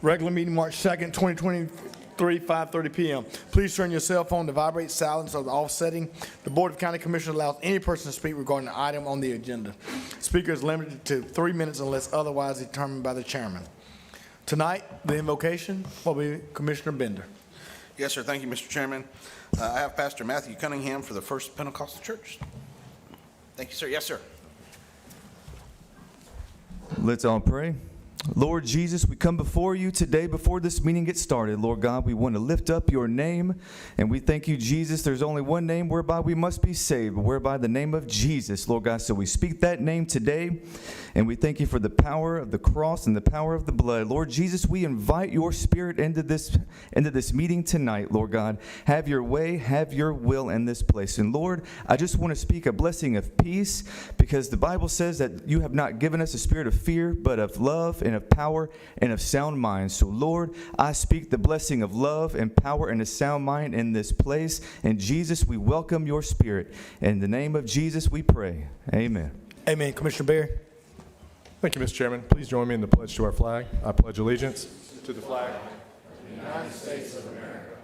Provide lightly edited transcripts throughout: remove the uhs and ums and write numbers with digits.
Regular meeting March 2nd, 2023, 5:30 p.m. Please turn your cell phone to vibrate silence or the off setting. The Board of County Commissioners allows any person to speak regarding the item on the agenda. Speaker is limited to 3 minutes unless otherwise determined by the chairman. Tonight, the invocation will be Commissioner Bender. Yes, sir. Thank you, Mr. Chairman. I have Pastor Matthew Cunningham for the First Pentecostal Church. Thank you, sir. Yes, sir. Let's all pray. Lord Jesus, we come before you today before this meeting gets started. Lord God, we want to lift up your name, and we thank you, Jesus. There's only one name whereby we must be saved, whereby the name of Jesus, Lord God. So we speak that name today, and we thank you for the power of the cross and the power of the blood. Lord Jesus, we invite your spirit into this meeting tonight, Lord God. Have your way, have your will in this place. And Lord, I just want to speak a blessing of peace, because the Bible says that you have not given us a spirit of fear, but of love and of power and of sound mind. So Lord, I speak the blessing of love and power and a sound mind in this place. And Jesus, we welcome your spirit. In the name of Jesus, we pray. Amen. Amen. Commissioner Berry. Thank you, Mr. Chairman. Please join me in the pledge to our flag. I pledge allegiance to the flag The United States of America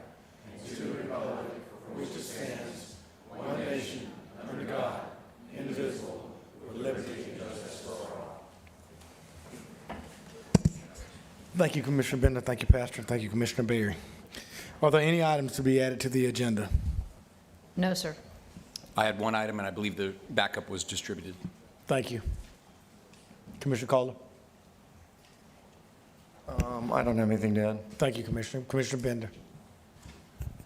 and to the republic for which it stands, one nation, under God, indivisible, with liberty and justice for all. Thank you, Commissioner Bender. Thank you, Pastor. Thank you, Commissioner Berry. Are there any items to be added to the agenda? No, sir. I had one item, and I believe the backup was distributed. Thank you. Commissioner Calder. I don't have anything to add. Thank you, Commissioner. Commissioner Bender.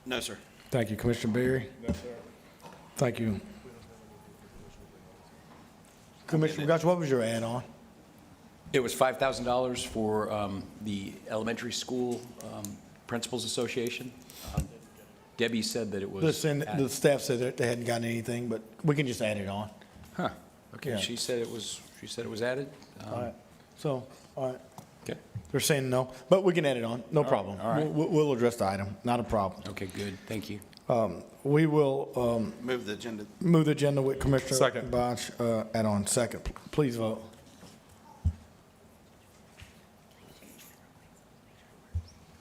No, sir. Thank you, Commissioner Berry. No, sir. Thank you. Commissioner Gotch, what was your add-on? It was $5,000 for the elementary school principals association. Debbie said that it was. The staff said that they hadn't gotten anything, but we can just add it on. Huh. Okay. Yeah. She said it was. She said it was added. All right. So, all right. Okay. They're saying no, but we can add it on. No problem. all right. We'll address the item. Not a problem. Okay. Good. Thank you. We will Move the agenda. move the agenda with Commissioner Second. Bosch add on second. Please vote.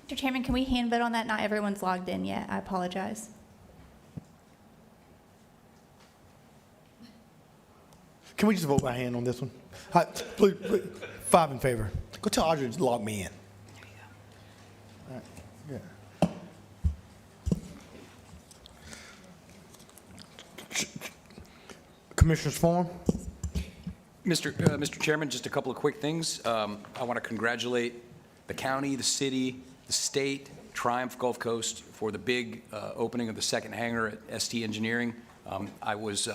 Mr. Chairman, can we hand vote on that? Not everyone's logged in yet. I apologize. Can we just vote by hand on this one? Hi, please, 5 in favor. Go tell Audrey to log me in. All right, yeah. Commissioner's forum. Mr. Chairman, just a couple of quick things. I want to congratulate the county, the city, the state, Triumph Gulf Coast for the big opening of the second hangar at ST Engineering. I was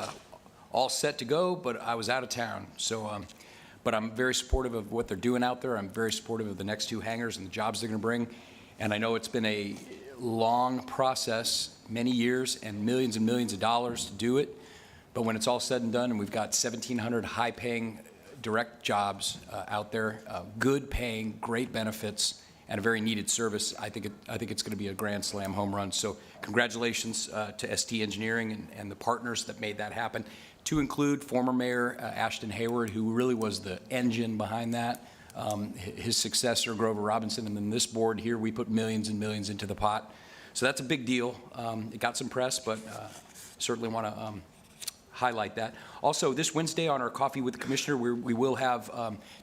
all set to go, but I was out of town. So, but I'm very supportive of what they're doing out there. I'm very supportive of the next 2 hangars and the jobs they're going to bring. And I know it's been a long process, many years and millions of dollars to do it. But when it's all said and done, and we've got 1,700 high-paying direct jobs out there, good paying, great benefits, and a very needed service, I think it's going to be a grand slam home run. So congratulations to ST Engineering and the partners that made that happen, to include former Mayor Ashton Hayward, who really was the engine behind that, his successor, Grover Robinson, and then this board here, we put millions and millions into the pot. So that's a big deal. It got some press, but certainly want to highlight that. Also, this Wednesday on our Coffee with the Commissioner, we will have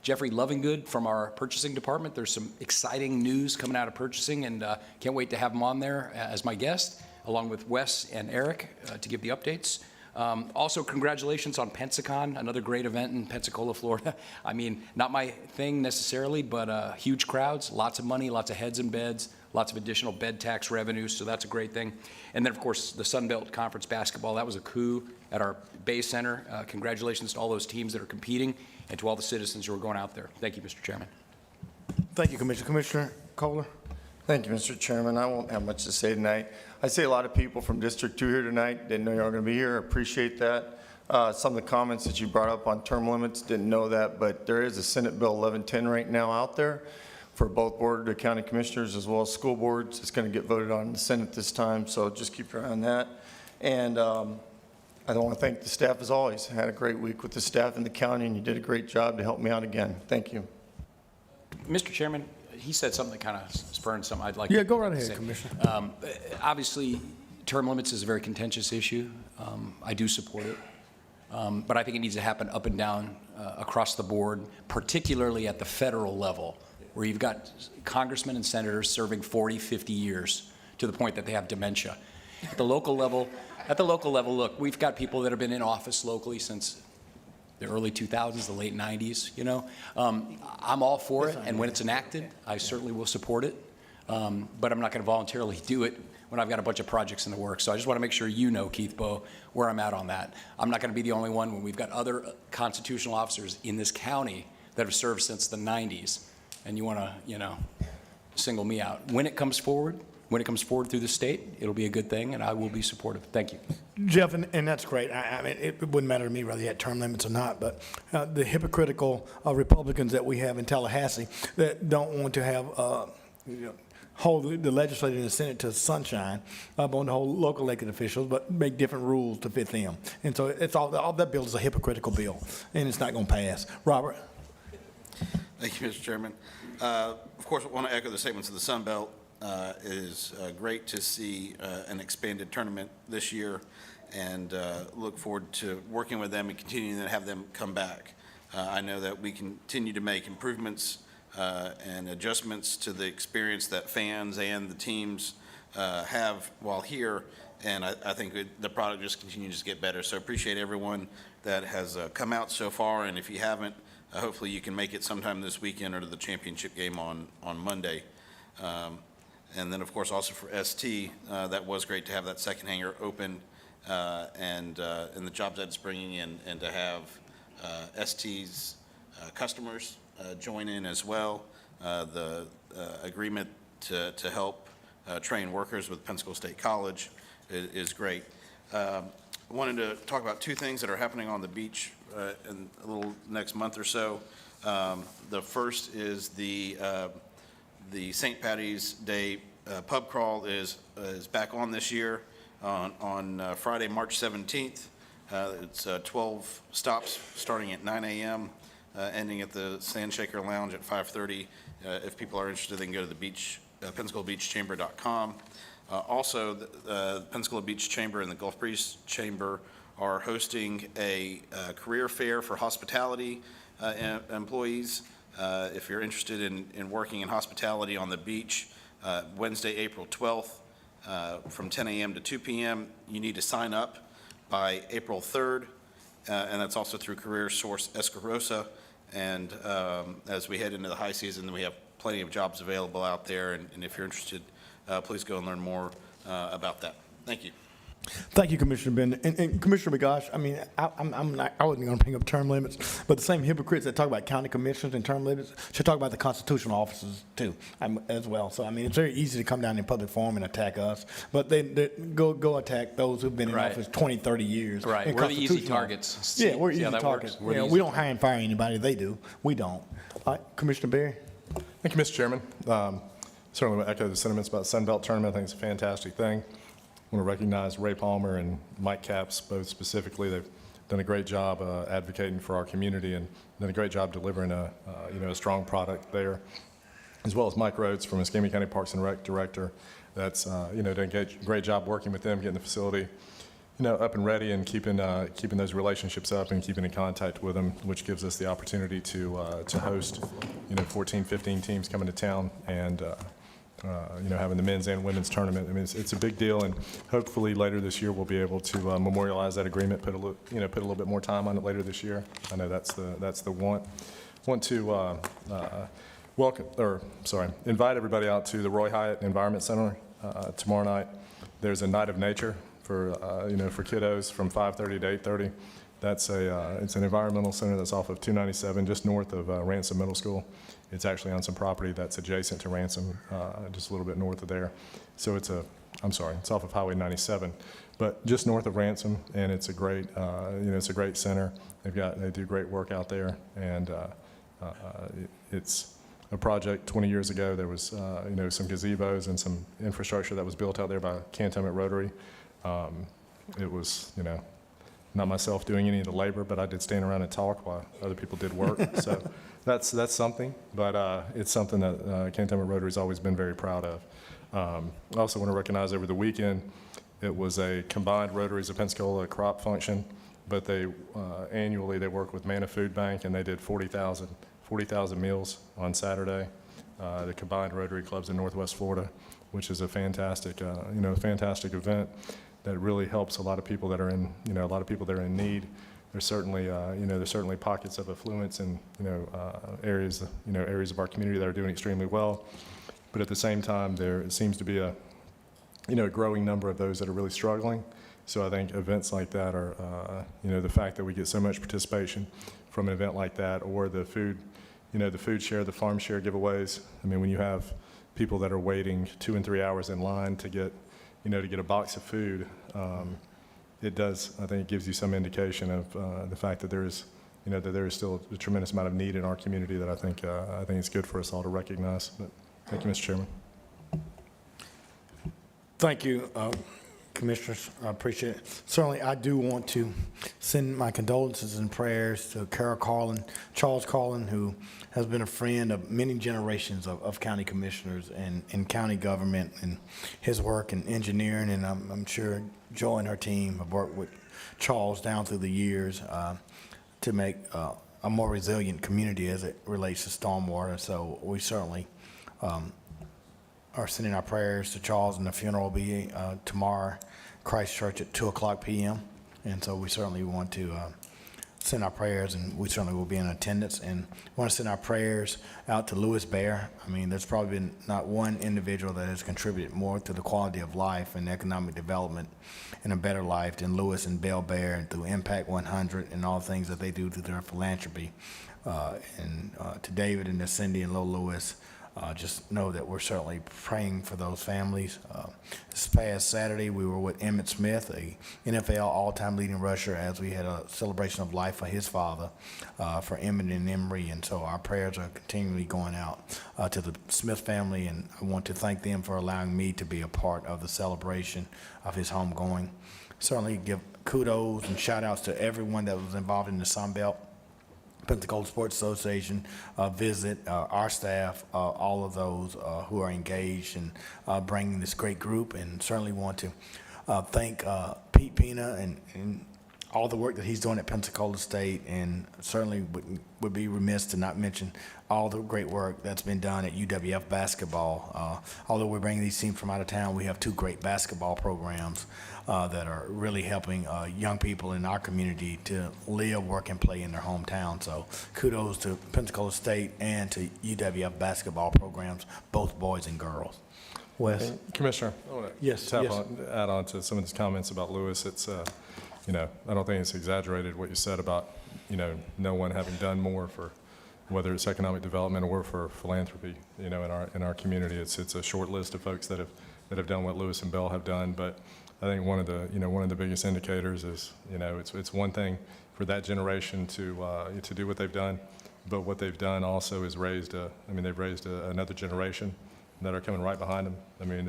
Jeffrey Lovingood from our purchasing department. There's some exciting news coming out of purchasing, and can't wait to have him on there as my guest, along with Wes and Eric, to give the updates. Also, congratulations on Pensacon, another great event in Pensacola, Florida. I mean, not my thing necessarily, but huge crowds, lots of money, lots of heads and beds, lots of additional bed tax revenue, so that's a great thing. And then, of course, the Sun Belt Conference basketball, that was a coup at our Bay Center. Congratulations to all those teams that are competing and to all the citizens who are going out there. Thank you, Mr. Chairman. Thank you, Commissioner. Commissioner Kohler. Thank you, Mr. Chairman. I won't have much to say tonight. I see a lot of people from District 2 here tonight. Didn't know you were going to be here. Appreciate that. Some of the comments that you brought up on term limits, didn't know that, but there is a Senate Bill 1110 right now out there for both Board of County Commissioners as well as school boards. It's going to get voted on in the Senate this time, so just keep your eye on that. And I want to thank the staff as always. I had a great week with the staff in the county, and you did a great job to help me out again. Thank you. Mr. Chairman, he said something that kind of spurred something I'd like. Yeah, go right to ahead, say. Commissioner. Obviously, term limits is a very contentious issue. I do support it. But I think it needs to happen up and down across the board, particularly at the federal level, where you've got congressmen and senators serving 40, 50 years to the point that they have dementia. At the local level, look, we've got people that have been in office locally since the early 2000s, the late 90s, you know. I'm all for it, and when it's enacted, I certainly will support it. But I'm not going to voluntarily do it when I've got a bunch of projects in the works. So I just want to make sure you know, Keith Bowe, where I'm at on that. I'm not going to be the only one when we've got other constitutional officers in this county that have served since the 90s, and you want to, you know, single me out. When it comes forward through the state, it'll be a good thing, and I will be supportive. Thank you. Jeff, and that's great. I mean, it wouldn't matter to me whether you had term limits or not, but the hypocritical Republicans that we have in Tallahassee that don't want to have, you know, hold the legislature and the Senate to sunshine up on the whole local elected officials, but make different rules to fit them. And so it's all that bill is a hypocritical bill, and it's not going to pass. Robert? Thank you, Mr. Chairman. Of course, I want to echo the statements of the Sun Belt. It is great to see an expanded tournament this year, and look forward to working with them and continuing to have them come back. I know that we continue to make improvements and adjustments to the experience that fans and the teams have while here, and I think the product just continues to get better. So appreciate everyone that has come out so far, and if you haven't, hopefully you can make it sometime this weekend or to the championship game on Monday. And then, of course, also for ST, that was great to have that second hangar open and the jobs that it's bringing in, and to have ST's customers join in as well. The agreement to help train workers with Pensacola State College is great. I wanted to talk about two things that are happening on the beach in a little next month or so. The first is the St. Patty's Day pub crawl is back on this year on Friday, March 17th. It's 12 stops starting at 9 a.m., ending at the Sandshaker Lounge at 5:30. If people are interested, they can go to the beach, PensacolaBeachChamber.com. Also, the Pensacola Beach Chamber and the Gulf Breeze Chamber are hosting a career fair for hospitality employees. If you're interested in working in hospitality on the beach, Wednesday, April 12th, from 10 a.m. to 2 p.m., you need to sign up by April 3rd, and that's also through Career Source Escarosa. And as we head into the high season, we have plenty of jobs available out there, and if you're interested, please go and learn more about that. Thank you. Thank you, Commissioner Bender. And Commissioner McGosh, I mean, I wasn't going to bring up term limits, but the same hypocrites that talk about county commissioners and term limits should talk about the constitutional officers too, as well. So, I mean, it's very easy to come down in public forum and attack us, but they go attack those who've been in Right. office 20, 30 years. Right. And We're the easy constitutional- targets. Yeah, we're See easy how that targets. works? We're the Yeah, easy we don't hire and fire anybody. They do. We don't. All right, Commissioner Berry? Thank you, Mr. Chairman. Certainly want to echo the sentiments about the Sun Belt Tournament. I think it's a fantastic thing. I want to recognize Ray Palmer and Mike Capps, both specifically. They've done a great job advocating for our community and done a great job delivering a strong product there, as well as Mike Rhodes from Escambia County Parks and Rec Director. That's done a great job working with them, getting the facility up and ready, and keeping those relationships up and keeping in contact with them, which gives us the opportunity to host 14, 15 teams coming to town and having the men's and women's tournament. I mean, it's a big deal, and hopefully later this year we'll be able to memorialize that agreement, put a little bit more time on it later this year. I know that's the want. Want to invite everybody out to the Roy Hyatt Environment Center tomorrow night. There's a night of nature for kiddos from 5:30 to 8:30. That's it's an environmental center that's off of 297, just north of Ransom Middle School. It's actually on some property that's adjacent to Ransom, just a little bit north of there. So it's off of Highway 97, but just north of Ransom, and it's a great, it's a great center. They do great work out there, and it's a project 20 years ago. There was, some gazebos and some infrastructure that was built out there by Cantonment Rotary. It was, not myself doing any of the labor, but I did stand around and talk while other people did work. So that's something, but it's something that Cantonment Rotary's always been very proud of. I also want to recognize over the weekend, it was a combined Rotaries of Pensacola crop function, but they annually they work with Manna Food Bank, and they did 40,000 meals on Saturday. The combined Rotary clubs in Northwest Florida, which is a fantastic, fantastic event that really helps a lot of people that are in, a lot of people that are in need. There's certainly, there's certainly pockets of affluence and, areas of our community that are doing extremely well. But at the same time, there seems to be a growing number of those that are really struggling. So I think events like that are, the fact that we get so much participation from an event like that, or the food, the food share, the farm share giveaways. I mean, when you have people that are waiting 2 and 3 hours in line to get, to get a box of food, it does, I think it gives you some indication of the fact that there is, that there is still a tremendous amount of need in our community that I think it's good for us all to recognize. But thank you, Mr. Chairman. Thank you, Commissioners. I appreciate it. Certainly, I do want to send my condolences and prayers to Carol Carlin, Charles Carlin, who has been a friend of many generations of county commissioners and county government, and his work in engineering. And I'm sure Joy and her team have worked with Charles down through the years to make a more resilient community as it relates to stormwater. So we certainly are sending our prayers to Charles, and the funeral will be tomorrow, Christ Church at 2:00 p.m. And so we certainly want to send our prayers, and we certainly will be in attendance. And want to send our prayers out to Louis Bear. I mean, there's probably been not one individual that has contributed more to the quality of life and economic development and a better life than Louis and Belle Bear, and through Impact 100 and all the things that they do through their philanthropy. And to David and to Cindy and Lil Louis, just know that we're certainly praying for those families. This past Saturday, we were with Emmitt Smith, a NFL all-time leading rusher, as we had a celebration of life for his father, for Emmitt and Emery. And so our prayers are continually going out to the Smith family, and I want to thank them for allowing me to be a part of the celebration of his homegoing. Certainly give kudos and shout-outs to everyone that was involved in the Sun Belt Pensacola Sports Association visit, our staff, all of those who are engaged in bringing this great group, and certainly want to thank Pete Pina and all the work that he's doing at Pensacola State, and certainly would be remiss to not mention all the great work that's been done at UWF basketball. Although we're bringing these teams from out of town, we have 2 great basketball programs that are really helping young people in our community to live, work, and play in their hometown. So kudos to Pensacola State and to UWF basketball programs, both boys and girls. Wes? Commissioner, I want to Yes, add yes. on to some of his comments about Lewis. It's, I don't think it's exaggerated what you said about, no one having done more for whether it's economic development or for philanthropy, in our community. It's a short list of folks that have done what Lewis and Bell have done. But I think one of the biggest indicators is, it's one thing for that generation to do what they've done, but what they've done also is they've raised another generation that are coming right behind them. I mean,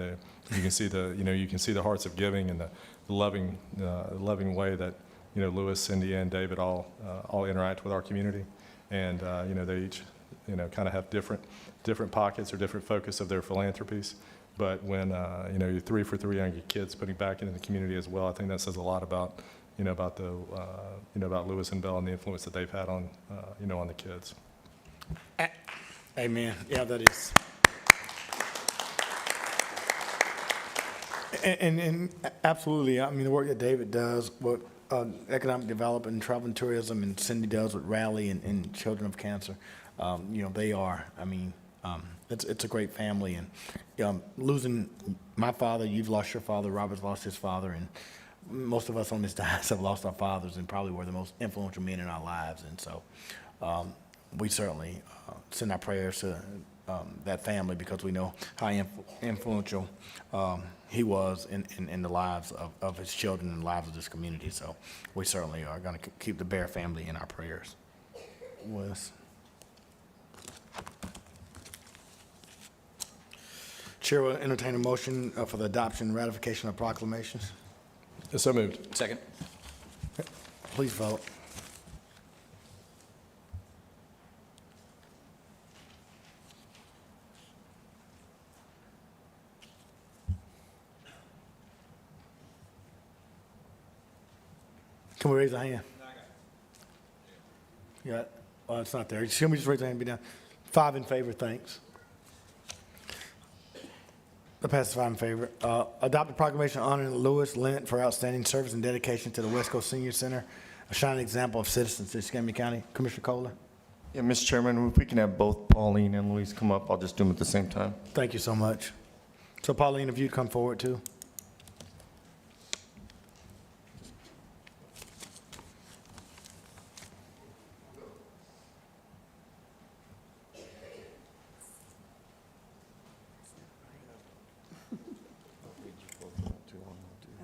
you can see the hearts of giving and the loving way that, Lewis, Cindy, and David all interact with our community. And, they each, kind of have different pockets or different focus of their philanthropies. But when, you're 3 for 3 on your kids putting back into the community as well, I think that says a lot about, about Lewis and Bell and the influence that they've had on, on the kids. Amen. Yeah, that is. And absolutely, I mean, the work that David does, what economic development and travel and tourism, and Cindy does with Rally and Children of Cancer, they are, I mean, it's a great family. And losing my father, you've lost your father, Robert's lost his father, and most of us on this dais have lost our fathers, and probably were the most influential men in our lives. And so we certainly send our prayers to that family, because we know how influential he was in the lives of his children and the lives of this community. So we certainly are going to keep the Bear family in our prayers. Wes? Chair will entertain a motion for the adoption and ratification of proclamations. So moved. Second. Please vote. Can we raise a hand? You got, well, it's not there. Can we just raise a hand and be done? 5 in favor, thanks. That passes 5 in favor. Adopt a proclamation honoring Louis Lent for outstanding service and dedication to the West Coast Senior Center, a shining example of citizens to Escambia County. Commissioner Kohler? Yeah, Mr. Chairman, if we can have both Pauline and Louise come up, I'll just do them at the same time. Thank you so much. So Pauline, if you'd come forward too.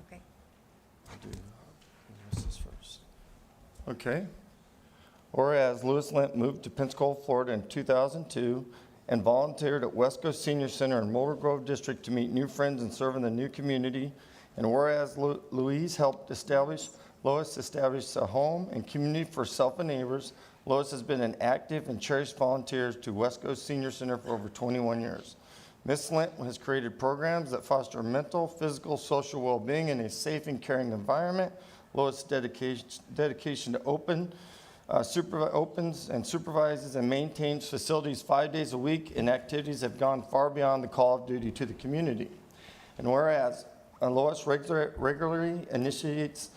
Okay. Okay. Whereas Louis Lent moved to Pensacola, Florida in 2002 and volunteered at West Coast Senior Center in Mulder Grove District to meet new friends and serve in the new community. And whereas Lois established a home and community for self and neighbors, Lois has been an active and cherished volunteer to West Coast Senior Center for over 21 years. Ms. Lent has created programs that foster mental, physical, social well-being in a safe and caring environment. Lois' dedication to opens and supervises and maintains facilities 5 days a week, and activities have gone far beyond the call of duty to the community. And whereas Lois regularly initiates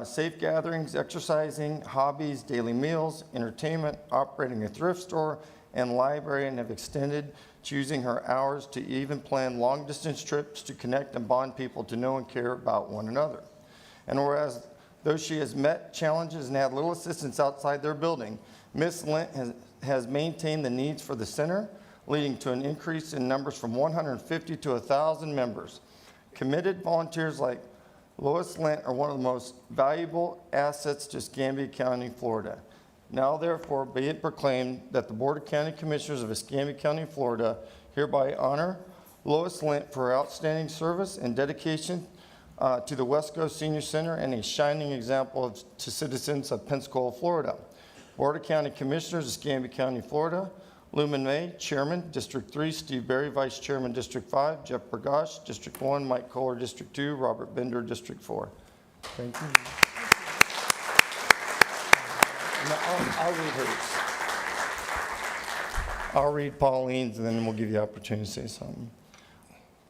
safe gatherings, exercising, hobbies, daily meals, entertainment, operating a thrift store, and library, and have extended to using her hours to even plan long-distance trips to connect and bond people to know and care about one another. And whereas though she has met challenges and had little assistance outside their building, Ms. Lent has maintained the needs for the center, leading to an increase in numbers from 150 to 1,000 members. Committed volunteers like Lois Lent are one of the most valuable assets to Escambia County, Florida. Now therefore be it proclaimed that the Board of County Commissioners of Escambia County, Florida hereby honor Lois Lent for her outstanding service and dedication to the West Coast Senior Center and a shining example to citizens of Pensacola, Florida. Board of County Commissioners, Escambia County, Florida. Luman May, Chairman, District 3, Steve Berry, Vice Chairman, District 5, Jeff Bergosh, District 1, Mike Kohler, District 2, Robert Bender, District 4. Thank you. Now, I'll read hers. I'll read Pauline's, and then we'll give you the opportunity to say something.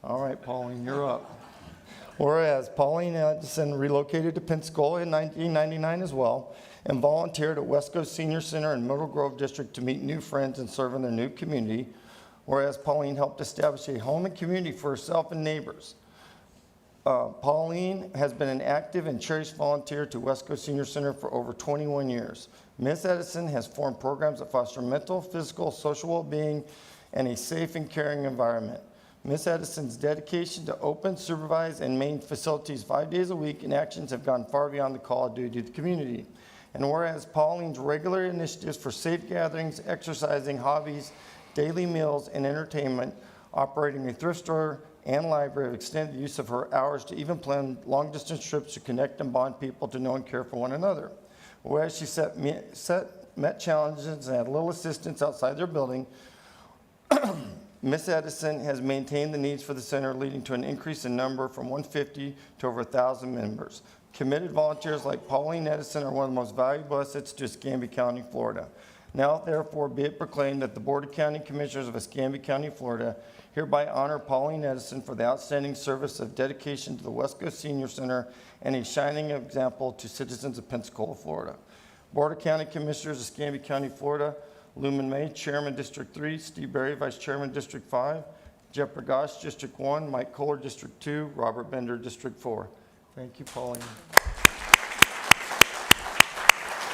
All right, Pauline, you're up. Whereas Pauline Edison relocated to Pensacola in 1999 as well, and volunteered at West Coast Senior Center in Myrtle Grove District to meet new friends and serve in their new community. Whereas Pauline helped establish a home and community for herself and neighbors. Pauline has been an active and cherished volunteer to West Coast Senior Center for over 21 years. Ms. Edison has formed programs that foster mental, physical, social well-being, and a safe and caring environment. Ms. Edison's dedication to open, supervise, and maintain facilities 5 days a week and actions have gone far beyond the call of duty to the community. And whereas Pauline's regular initiatives for safe gatherings, exercising, hobbies, daily meals, and entertainment, operating a thrift store and library have extended the use of her hours to even plan long-distance trips to connect and bond people to know and care for one another. Whereas she met challenges and had little assistance outside their building, Ms. Edison has maintained the needs for the center, leading to an increase in number from 150 to over 1,000 members. Committed volunteers like Pauline Edison are one of the most valuable assets to Escambia County, Florida. Now, therefore, be it proclaimed that the Board of County Commissioners of Escambia County, Florida hereby honor Pauline Edison for the outstanding service of dedication to the West Coast Senior Center and a shining example to citizens of Pensacola, Florida. Board of County Commissioners, Escambia County, Florida. Luman May, Chairman, District 3, Steve Berry, Vice Chairman, District 5, Jeff Bergosh, District 1, Mike Kohler, District 2, Robert Bender, District 4. Thank you, Pauline.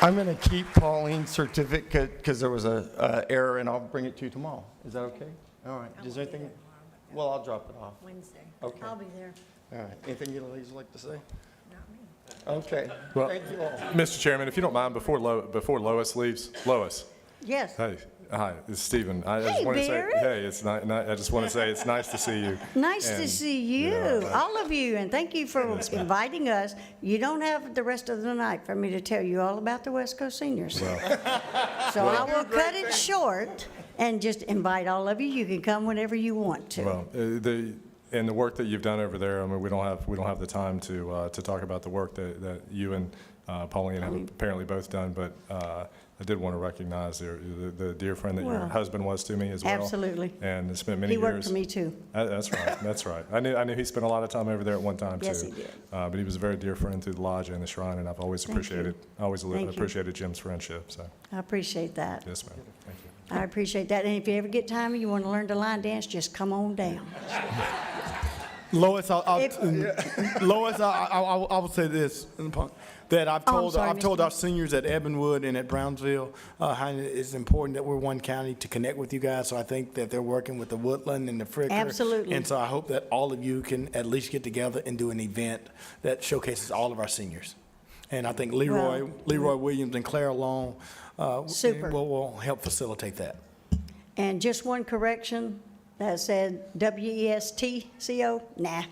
I'm going to keep Pauline's certificate because there was an error, and I'll bring it to you tomorrow. Is that okay? All right. Is there anything? Well, I'll drop it off. Wednesday. Okay. I'll be there. All right. Anything you'd like to say? Not me. Okay. Well, Thank you all. Mr. Chairman, if you don't mind, before Lois leaves, Lois, Yes. hey, Hi, it's Stephen. I just Hey, want to say, Barry. hey, it's not, I just want to say it's nice to see you. Nice to And, see you, know, all of you, and thank you for inviting us. You don't have the rest of the night for me to tell you all about the West Coast Seniors. So I will cut it short and just invite all of you. You can come whenever you want to. Well, and the work that you've done over there, I mean, we don't have the time to talk about the work that you and Pauline have apparently both done, but I did want to recognize the dear friend that your Well, husband was to me as well. absolutely. And has spent many He years. worked for me, too. That's right, that's right. I knew he spent a lot of time over there at one time, too. Yes, he did. But he was a very dear friend through the lodge and the shrine, and I've always Thank you. appreciated, Thank you. appreciated Jim's friendship, so, I appreciate that. yes, ma'am. Thank you. I appreciate that. And if you ever get time and you want to learn to line dance, just come on down. Lois, If- Lois, I will say this, that I've Oh, I'm told, sorry, I've told Mr. our seniors at Ebenwood and at Brownsville, how it's important that we're one county to connect with you guys. So I think that they're working with the Woodland and the Fricker. Absolutely. And so I hope that all of you can at least get together and do an event that showcases all of our seniors. And I think Leroy Williams and Clara Long Super. will help facilitate that. And just one correction, that said W-E-S-T-C-O? Nah,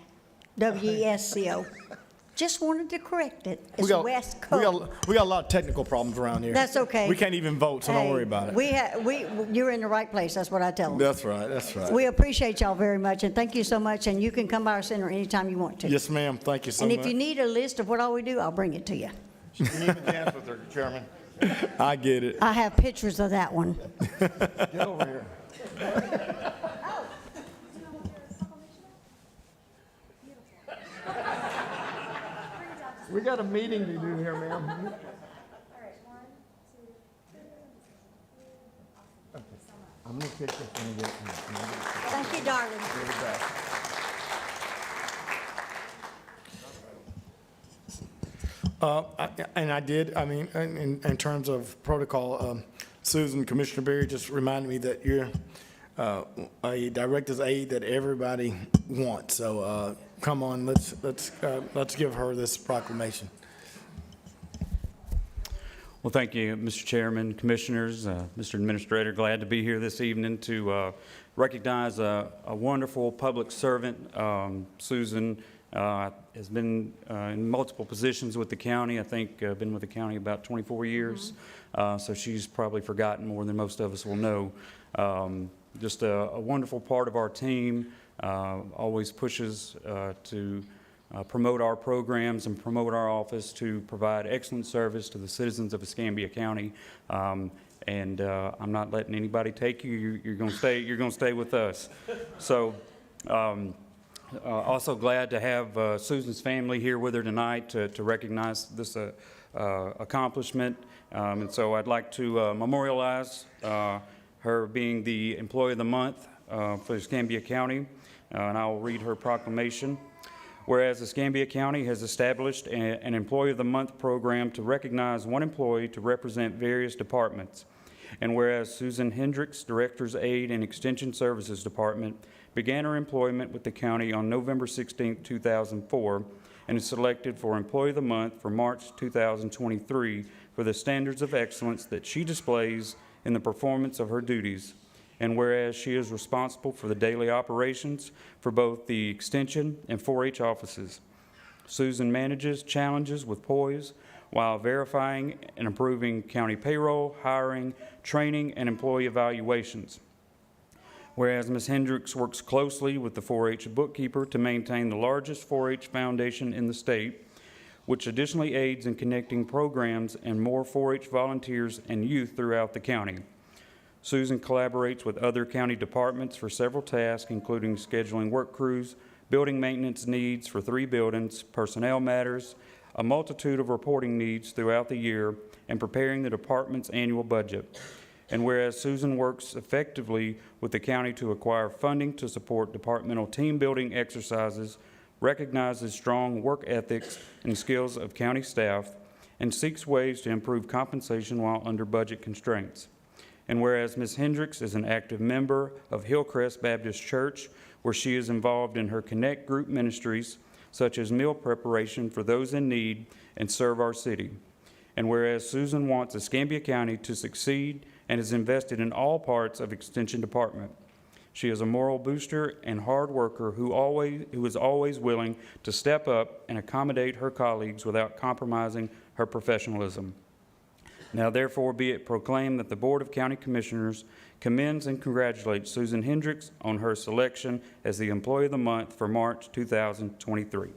W-E-S-C-O. Just wanted to correct it. It's West Coast. We got a lot of technical problems around here. That's okay. We can't even vote, so don't worry about it. You're in the right place, that's what I tell them. That's right, that's right. We appreciate y'all very much, and thank you so much, and you can come by our center anytime you want to. Yes, ma'am, thank you so And much. if you need a list of what all we do, I'll bring it to you. You need to dance with her, Chairman. I get it. I have pictures of that one. Get over here. We got a meeting to do here, ma'am. I'm gonna take this and get it. Thank you, darling. And I did, I mean, in terms of protocol, Susan, Commissioner Berry just reminded me that you're a director's aide that everybody wants. So come on, let's give her this proclamation. Well, thank you, Mr. Chairman, Commissioners, Mr. Administrator. Glad to be here this evening to recognize a wonderful public servant. Susan has been in multiple positions with the county. I think been with the county about 24 years. So she's probably forgotten more than most of us will know. Just a wonderful part of our team, always pushes to promote our programs and promote our office to provide excellent service to the citizens of Escambia County. And I'm not letting anybody take you. You're going to stay with us. So also glad to have Susan's family here with her tonight to recognize this accomplishment. And so I'd like to memorialize her being the Employee of the Month for Escambia County. And I'll read her proclamation. Whereas Escambia County has established an Employee of the Month program to recognize one employee to represent various departments. And whereas Susan Hendricks, Director's Aide and Extension Services Department, began her employment with the county on November 16, 2004, and is selected for Employee of the Month for March 2023 for the standards of excellence that she displays in the performance of her duties. And whereas she is responsible for the daily operations for both the Extension and 4-H offices, Susan manages challenges with poise while verifying and improving county payroll, hiring, training, and employee evaluations. Whereas Ms. Hendricks works closely with the 4-H bookkeeper to maintain the largest 4-H foundation in the state, which additionally aids in connecting programs and more 4-H volunteers and youth throughout the county. Susan collaborates with other county departments for several tasks, including scheduling work crews, building maintenance needs for 3 buildings, personnel matters, a multitude of reporting needs throughout the year, and preparing the department's annual budget. And whereas Susan works effectively with the county to acquire funding to support departmental team-building exercises, recognizes strong work ethics and skills of county staff, and seeks ways to improve compensation while under budget constraints. And whereas Ms. Hendricks is an active member of Hillcrest Baptist Church, where she is involved in her Connect group ministries, such as meal preparation for those in need and serve our city. And whereas Susan wants Escambia County to succeed and is invested in all parts of Extension Department. She is a moral booster and hard worker who is always willing to step up and accommodate her colleagues without compromising her professionalism. Now therefore be it proclaimed that the Board of County Commissioners commends and congratulates Susan Hendricks on her selection as the Employee of the Month for March 2023.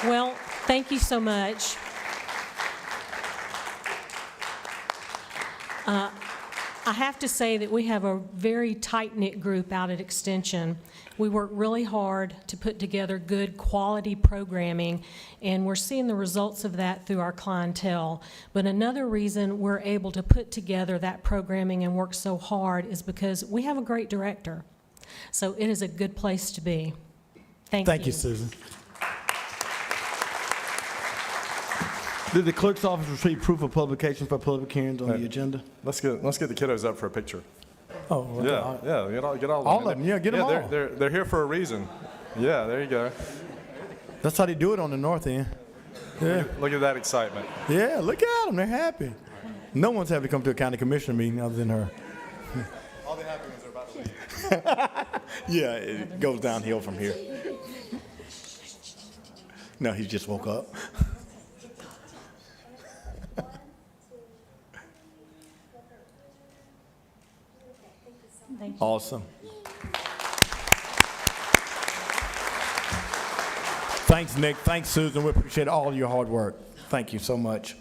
Well, thank you so much. I have to say that we have a very tight-knit group out at Extension. We work really hard to put together good quality programming, and we're seeing the results of that through our clientele. But another reason we're able to put together that programming and work so hard is because we have a great director. So it is a good place to be. Thank you. Thank you, Susan. Did the clerk's office receive proof of publication for public hearings on the agenda? Let's get the kiddos up for a picture. Oh, okay. Yeah, get all All of them, yeah, get them all. They're here for a reason. Yeah, there you go. That's how they do it on the north end. Yeah, Look at that excitement. yeah, look at them, they're happy. No one's happy to come to a county commissioner meeting other than her. All the happy ones are about to leave. Yeah, it goes downhill from here. No, he just woke up. Awesome. Thanks, Nick. Thanks, Susan. We appreciate all your hard work. Thank you so much.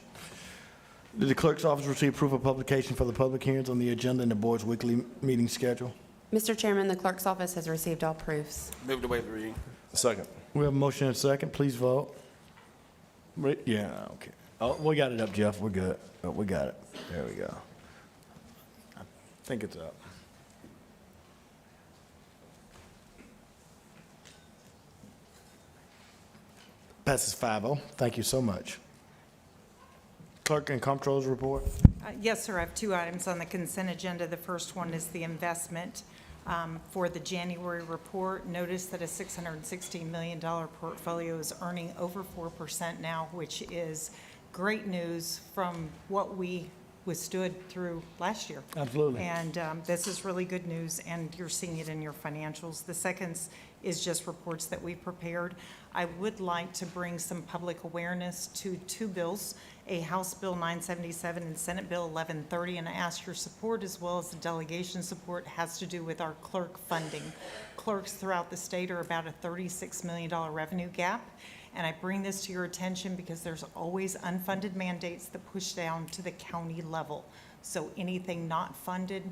Did the clerk's office receive proof of publication for the public hearings on the agenda and the board's weekly meeting schedule? Mr. Chairman, the clerk's office has received all proofs. Move to waive the reading. Second. We have a motion and a second. Please vote. Yeah, okay. Oh, we got it up, Jeff. We're good. Oh, we got it. There we go. I think it's up. Passes 5-0. Thank you so much. Clerk and Comptroller's report. Yes, sir. I have two items on the consent agenda. The first one is the investment for the January report. Notice that a $616 million portfolio is earning over 4% now, which is great news from what we withstood through last year. Absolutely. And this is really good news, and you're seeing it in your financials. The second is just reports that we prepared. I would like to bring some public awareness to two bills, a House Bill 977 and Senate Bill 1130, and I ask your support as well as the delegation support. It has to do with our clerk funding. Clerks throughout the state are about a $36 million revenue gap, and I bring this to your attention because there's always unfunded mandates that push down to the county level. So anything not funded,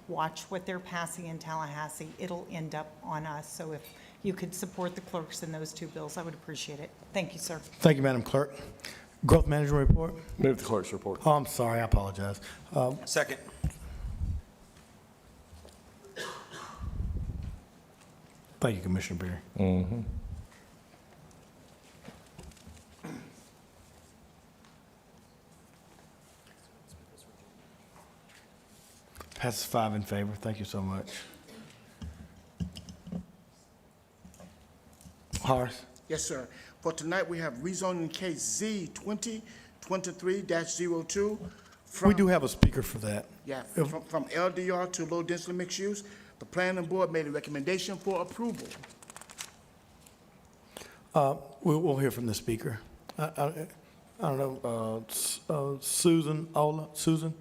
watch what they're passing in Tallahassee. It'll end up on us. So if you could support the clerks in those two bills, I would appreciate it. Thank you, sir. Thank you, Madam Clerk. Growth Management Report. Move the clerk's report. Oh, I'm sorry. I apologize. Second. Thank you, Commissioner Berry. Passes 5 in favor. Thank you so much. Horace. Yes, sir. For tonight, we have rezoning case Z 2023-02. We do have a speaker for that. Yeah, from LDR to low density mixed use. The planning board made a recommendation for approval. We'll hear from the speaker. I don't know, Susan, Ola, Susan?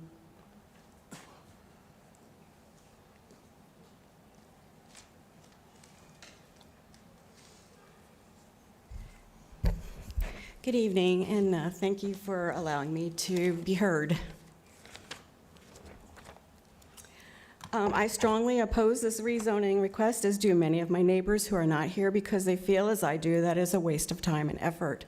Good evening, and thank you for allowing me to be heard. I strongly oppose this rezoning request, as do many of my neighbors who are not here, because they feel, as I do, that is a waste of time and effort.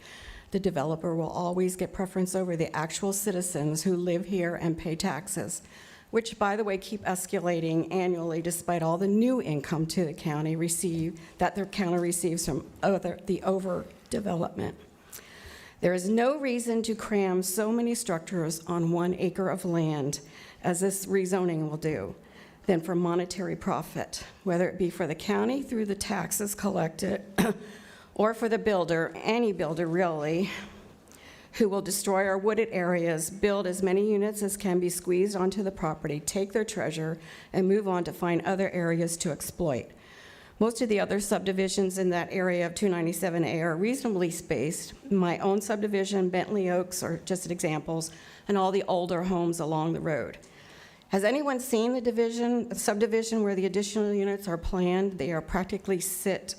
The developer will always get preference over the actual citizens who live here and pay taxes, which, by the way, keep escalating annually despite all the new income to the county that their county receives from the overdevelopment. There is no reason to cram so many structures on 1 acre of land as this rezoning will do, than for monetary profit, whether it be for the county through the taxes collected or for the builder, any builder really, who will destroy our wooded areas, build as many units as can be squeezed onto the property, take their treasure, and move on to find other areas to exploit. Most of the other subdivisions in that area of 297A are reasonably spaced. My own subdivision, Bentley Oaks, are just examples, and all the older homes along the road. Has anyone seen the subdivision where the additional units are planned? They are practically sit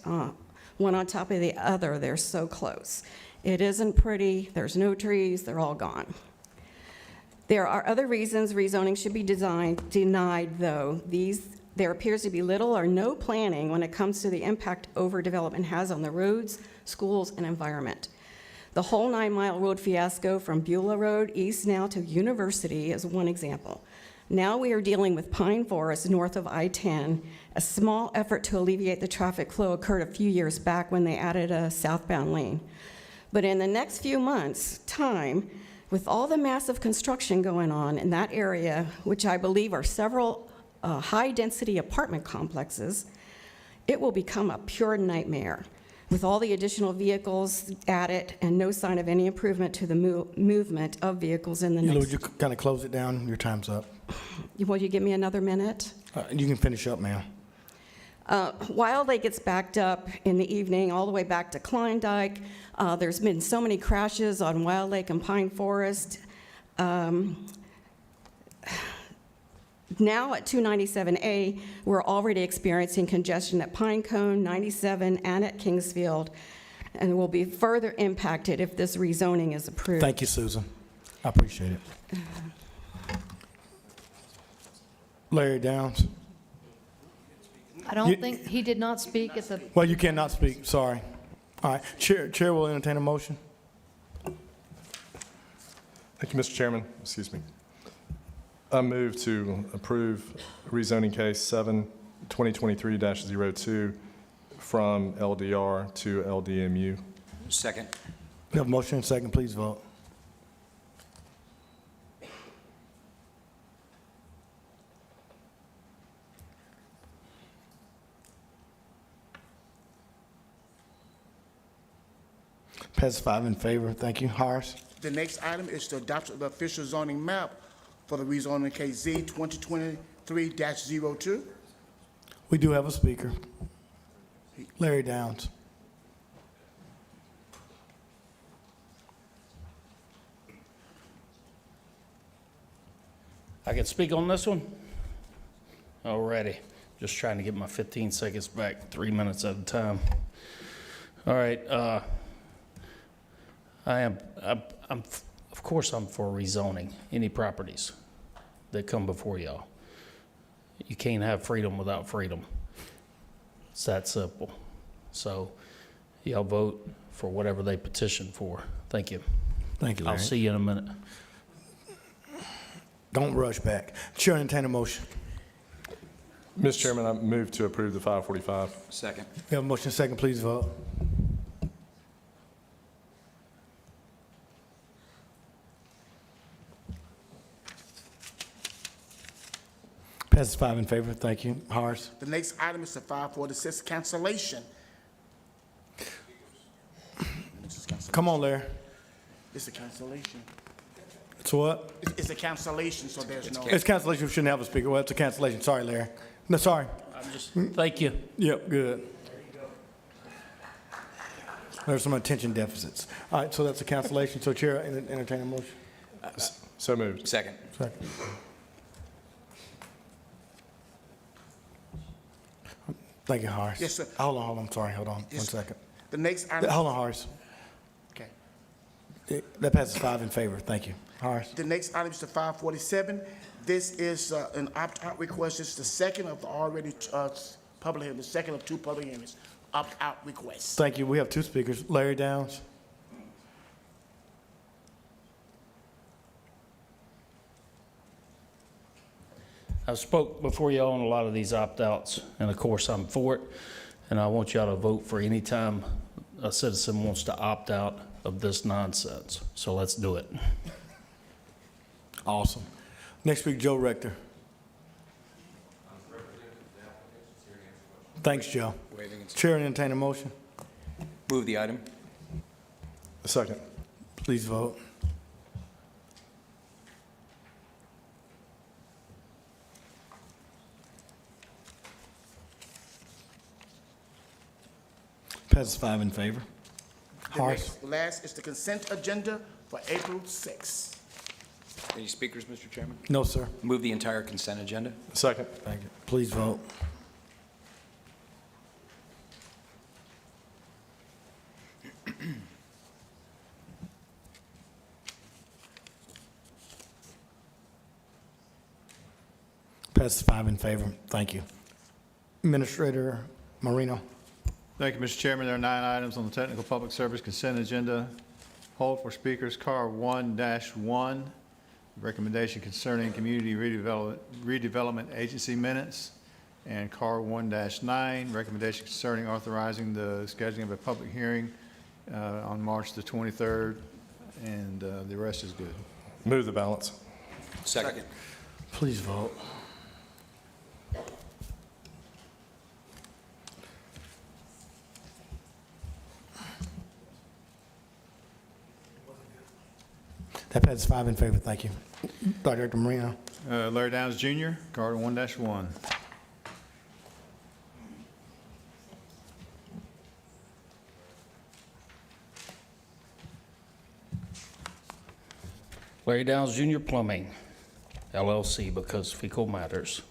one on top of the other. They're so close. It isn't pretty. There's no trees. They're all gone. There are other reasons rezoning should be denied, though. There appears to be little or no planning when it comes to the impact overdevelopment has on the roads, schools, and environment. The whole 9-mile road fiasco from Beulah Road east now to University is one example. Now we are dealing with Pine Forest north of I-10. A small effort to alleviate the traffic flow occurred a few years back when they added a southbound lane. But in the next few months' time, with all the massive construction going on in that area, which I believe are several high-density apartment complexes, it will become a pure nightmare with all the additional vehicles added and no sign of any improvement to the movement of vehicles in the next. Would you kind of close it down? Your time's up. Will you give me another minute? You can finish up, ma'am. Wild Lake gets backed up in the evening all the way back to Klondike. There's been so many crashes on Wild Lake and Pine Forest. Now at 297A, we're already experiencing congestion at Pinecone, 97, and at Kingsfield, and will be further impacted if this rezoning is approved. Thank you, Susan. I appreciate it. Larry Downs. I don't think, he did not speak at the, Well, you cannot speak, sorry. All right, Chair will entertain a motion. Thank you, Mr. Chairman. Excuse me. I move to approve rezoning case 7-2023-02 from LDR to LDMU. Second. We have a motion and a second, please vote. Passes 5 in favor, thank you. Horace? The next item is to adopt the official zoning map for the rezoning case Z 2023-02. We do have a speaker. Larry Downs. I can speak on this one? Alrighty. Just trying to get my 15 seconds back, 3 minutes at a time. All right. I'm of course, I'm for rezoning any properties that come before y'all. You can't have freedom without freedom. It's that simple. So y'all vote for whatever they petition for. Thank you. Thank you, Larry. I'll see you in a minute. Don't rush back. Chair, entertain a motion. Mr. Chairman, I move to approve the 545. Second. We have a motion and a second, please vote. Passes 5 in favor, thank you. Horace? The next item is the 546 cancellation. Come on, Larry. It's a cancellation. It's what? It's a cancellation, so there's no. It's cancellation, we shouldn't have a speaker. Well, it's a cancellation, sorry, Larry. No, sorry. Thank you. Yep, good. There's some attention deficits. All right, so that's a cancellation, so Chair, entertain a motion. So moved. Second. Second. Thank you, Horace. Yes, sir. Hold on, I'm sorry, hold on, Yes, 1 second. The next item. Hold on, Horace. Okay. That passes 5 in favor, thank you. Horace? The next item is the 547. This is an opt-out request. It's the second of the already public hearing, the second of 2 public hearings. Opt-out requests. Thank you, we have 2 speakers. Larry Downs? I've spoke before y'all on a lot of these opt-outs, and of course, I'm for it. And I want y'all to vote for any time a citizen wants to opt out of this nonsense. So let's do it. Awesome. Next speaker, Joe Rector. Thanks, Joe. Chair, entertain a motion. Move the item. Second. Please vote. Passes 5 in favor. The Horace. next, last is the consent agenda for April 6th. Any speakers, Mr. Chairman? No, sir. Move the entire consent agenda. Second. Thank you. Please vote. Passes 5 in favor. Thank you. Administrator Marino. Thank you, Mr. Chairman. There are 9 items on the technical public service consent agenda. Hold for speakers, CAR 1-1, recommendation concerning community redevelopment agency minutes, and CAR 1-9, recommendation concerning authorizing the scheduling of a public hearing on March the 23rd, and the rest is good. Move the balance. Second. Please vote. That passes 5 in favor. Thank you. Director Marino. Larry Downs Jr., CAR 1-1. Larry Downs Jr. Plumbing, LLC, because fecal matters.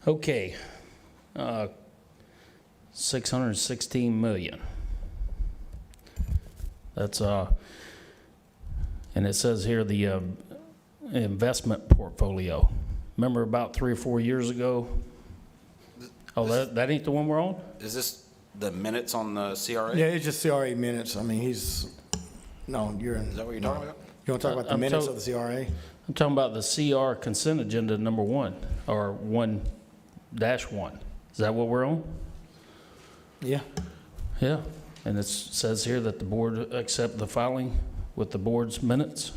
Okay, 616 million. That's, and it says here the investment portfolio. Remember about 3 or 4 years ago? Oh, that ain't the one we're on? Is this the minutes on the CRA? Yeah, it's just CRA minutes. I mean, no, you're in. Is that what you're talking about? You want to talk about the minutes of the CRA? I'm talking about the CR consent agenda number 1, or 1-1. Is that what we're on? Yeah. Yeah, and it says here that the board accept the filing with the board's minutes.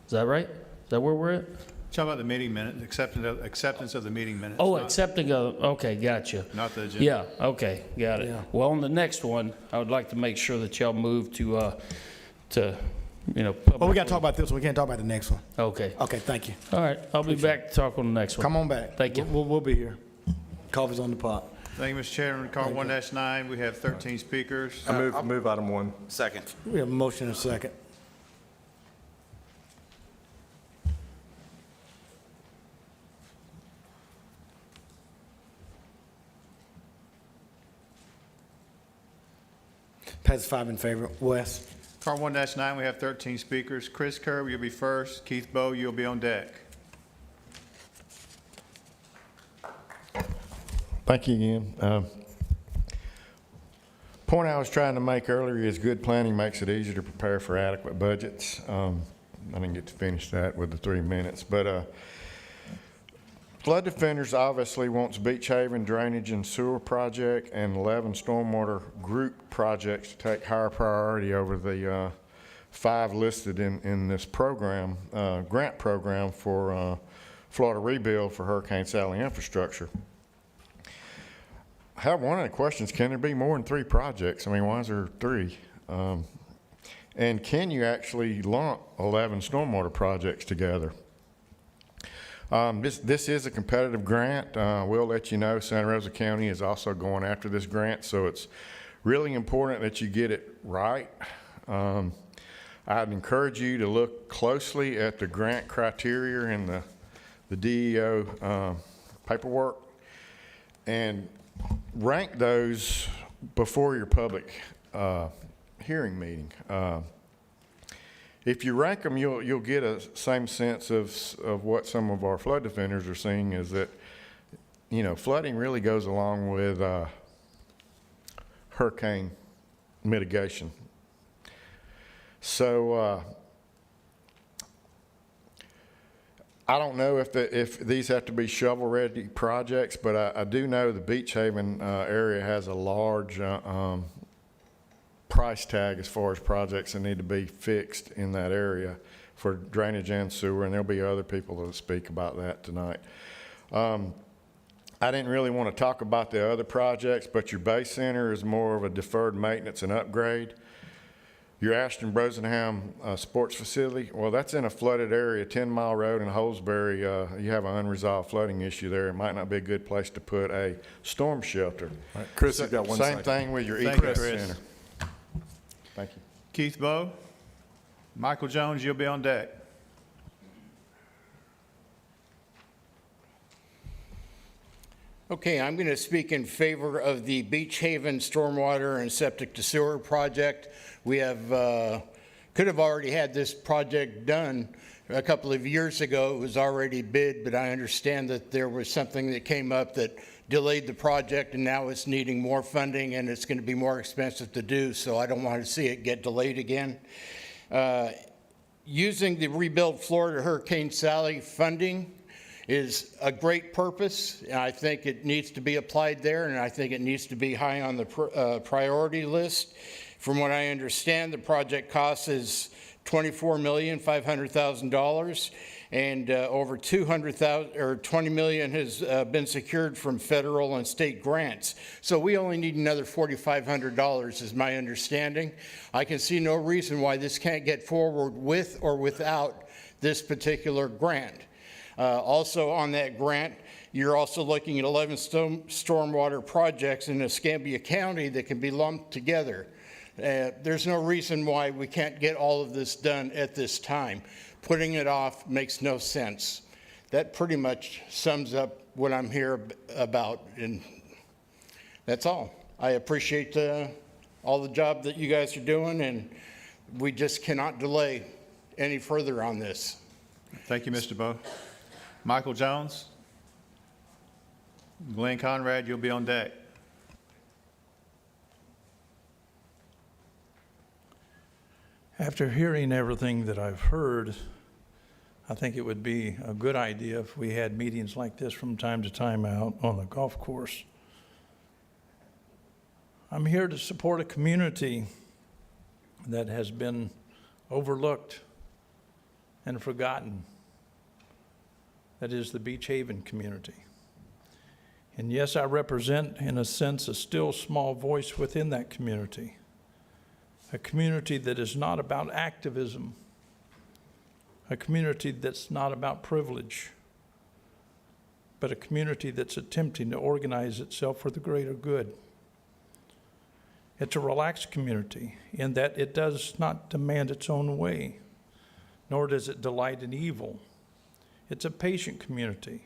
Is that right? Is that where we're at? Talking about the meeting minutes, acceptance of the meeting minutes. Oh, not- accepting of, okay, gotcha. Not the agenda. Yeah, okay, got it. Yeah. Well, on the next one, I would like to make sure that y'all move to, you know. Well, we got to talk about this one. We can't talk about the next one. Okay. Okay, thank you. All right, I'll be back to talk on the next one. Come on back. Thank you. We'll be here. Coffee's on the pot. Thank you, Mr. Chairman. CAR 1-9, we have 13 speakers. I move item 1. Second. We have a motion and a second. Passes 5 in favor. Wes. CAR 1-9, we have 13 speakers. Chris Kerr, you'll be first. Keith Bowe, you'll be on deck. Thank you again. Point I was trying to make earlier is good planning makes it easier to prepare for adequate budgets. I didn't get to finish that with the 3 minutes, but Flood Defenders obviously wants Beach Haven drainage and sewer project and 11 stormwater group projects to take higher priority over the 5 listed in this program, grant program for Florida Rebuild for Hurricane Sally infrastructure. I have one of the questions, can there be more than 3 projects? I mean, why is there 3? And can you actually lump 11 stormwater projects together? This is a competitive grant. We'll let you know Santa Rosa County is also going after this grant, so it's really important that you get it right. I'd encourage you to look closely at the grant criteria and the DEO paperwork and rank those before your public hearing meeting. If you rank them, you'll get a same sense of what some of our flood defenders are seeing is that, you know, flooding really goes along with hurricane mitigation. So I don't know if these have to be shovel-ready projects, but I do know the Beach Haven area has a large price tag as far as projects that need to be fixed in that area for drainage and sewer, and there'll be other people that'll speak about that tonight. I didn't really want to talk about the other projects, but your base center is more of a deferred maintenance and upgrade. Your Ashton Brosenham sports facility, well, that's in a flooded area, 10 Mile Road in Holsbury. You have an unresolved flooding issue there. It might not be a good place to put a storm shelter. All right, Chris, you've got 1 second. Same thing with your Thank you, ECAS Chris. center. Thank you. Keith Bowe. Michael Jones, you'll be on deck. Okay, I'm going to speak in favor of the Beach Haven Stormwater and Septic to Sewer project. We have, could have already had this project done a couple of years ago. It was already bid, but I understand that there was something that came up that delayed the project, and now it's needing more funding, and it's going to be more expensive to do, so I don't want to see it get delayed again. Using the Rebuild Florida Hurricane Sally funding is a great purpose, and I think it needs to be applied there, and I think it needs to be high on the priority list. From what I understand, the project cost is $24,500,000, and over $20 million has been secured from federal and state grants. So we only need another $4,500 is my understanding. I can see no reason why this can't get forward with or without this particular grant. Also on that grant, you're also looking at 11 stormwater projects in Escambia County that can be lumped together. There's no reason why we can't get all of this done at this time. Putting it off makes no sense. That pretty much sums up what I'm here about, and that's all. I appreciate all the job that you guys are doing, and we just cannot delay any further on this. Thank you, Mr. Bowe. Michael Jones. Glenn Conrad, you'll be on deck. After hearing everything that I've heard, I think it would be a good idea if we had meetings like this from time to time out on the golf course. I'm here to support a community that has been overlooked and forgotten. That is the Beach Haven community. And yes, I represent, in a sense, a still small voice within that community. A community that is not about activism. A community that's not about privilege. But a community that's attempting to organize itself for the greater good. It's a relaxed community in that it does not demand its own way, nor does it delight in evil. It's a patient community,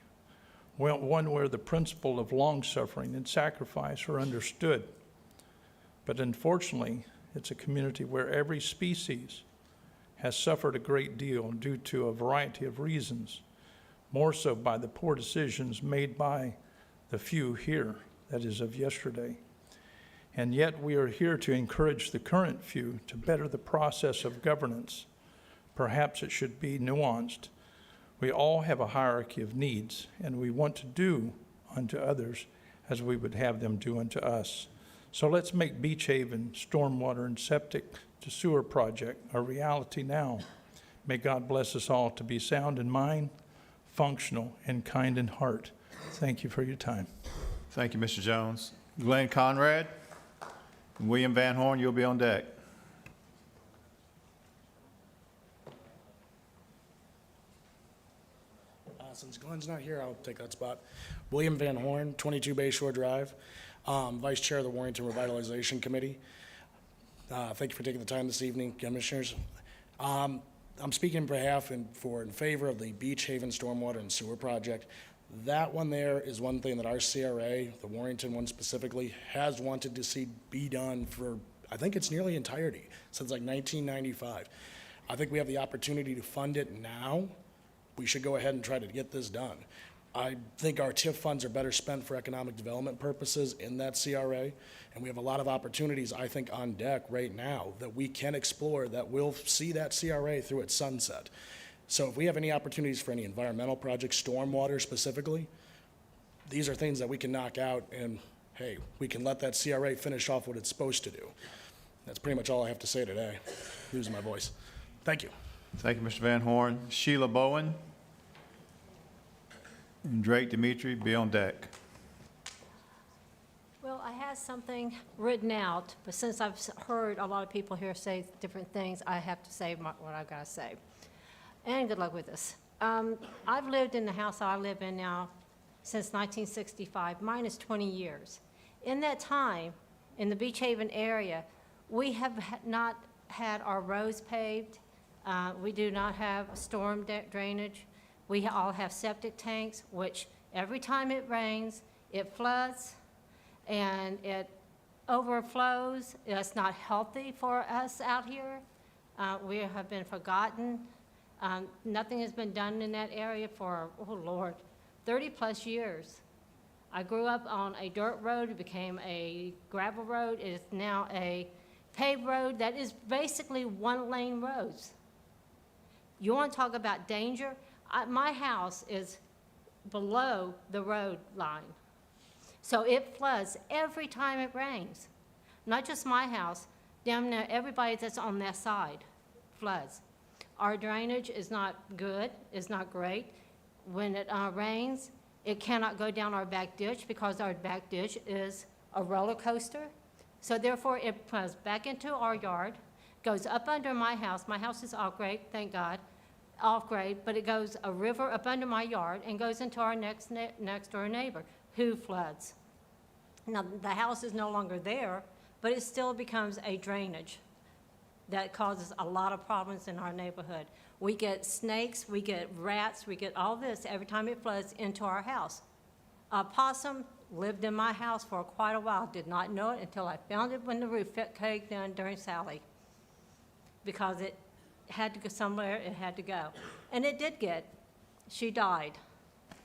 one where the principle of long-suffering and sacrifice are understood. But unfortunately, it's a community where every species has suffered a great deal due to a variety of reasons, more so by the poor decisions made by the few here, that is of yesterday. And yet we are here to encourage the current few to better the process of governance. Perhaps it should be nuanced. We all have a hierarchy of needs, and we want to do unto others as we would have them do unto us. So let's make Beach Haven Stormwater and Septic to Sewer project a reality now. May God bless us all to be sound in mind, functional, and kind in heart. Thank you for your time. Thank you, Mr. Jones. Glenn Conrad. William Van Horn, you'll be on deck. Since Glenn's not here, I'll take that spot. William Van Horn, 22 Bayshore Drive, Vice Chair of the Warrington Revitalization Committee. Thank you for taking the time this evening, Commissioners. I'm speaking in behalf and in favor of the Beach Haven Stormwater and Sewer Project. That one there is one thing that our CRA, the Warrington one specifically, has wanted to see be done for, I think it's nearly entirety, since like 1995. I think we have the opportunity to fund it now. We should go ahead and try to get this done. I think our TIF funds are better spent for economic development purposes in that CRA, and we have a lot of opportunities, I think, on deck right now that we can explore that will see that CRA through its sunset. So if we have any opportunities for any environmental projects, stormwater specifically, these are things that we can knock out, and hey, we can let that CRA finish off what it's supposed to do. That's pretty much all I have to say today. Losing my voice. Thank you. Thank you, Mr. Van Horn. Sheila Bowen and Drake Dimitri, be on deck. had something written out, but since I've heard a lot of people here say different things, I have to say what I've got to say. And good luck with this. I've lived in the house I live in now since 1965, minus 20 years. In that time, in the Beach Haven area, we have not had our roads paved. We do not have storm drainage. We all have septic tanks, which every time it rains, it floods and it overflows. It's not healthy for us out here. We have been forgotten. Nothing has been done in that area for, oh Lord, 30-plus years. I grew up on a dirt road. It became a gravel road. It is now a paved road that is basically one-lane roads. You want to talk about danger? My house is below the road line. So it floods every time it rains. Not just my house, damn near everybody that's on that side floods. Our drainage is not good, is not great. When it rains, it cannot go down our back ditch because our back ditch is a roller coaster. So therefore, it flows back into our yard, goes up under my house. My house is off grade, thank God, off grade, but it goes a river up under my yard and goes into our next door neighbor who floods. Now, the house is no longer there, but it still becomes a drainage that causes a lot of problems in our neighborhood. We get snakes, we get rats, we get all this every time it floods into our house. A possum lived in my house for quite a while, did not know it until I found it when the roof caved in during Sally, because it had to go somewhere, it had to go. And it did get, she died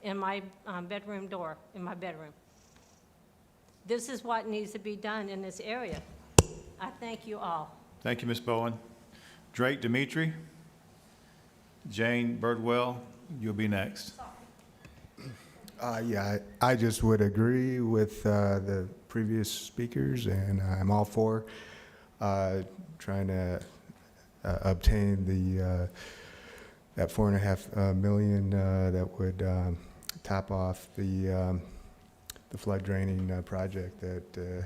in my bedroom door, in my bedroom. This is what needs to be done in this area. I thank you all. Thank you, Ms. Bowen. Drake Dimitri. Jane Birdwell, you'll be next. Yeah, I just would agree with the previous speakers, and I'm all for trying to obtain the that $4.5 million that would top off the flood draining project that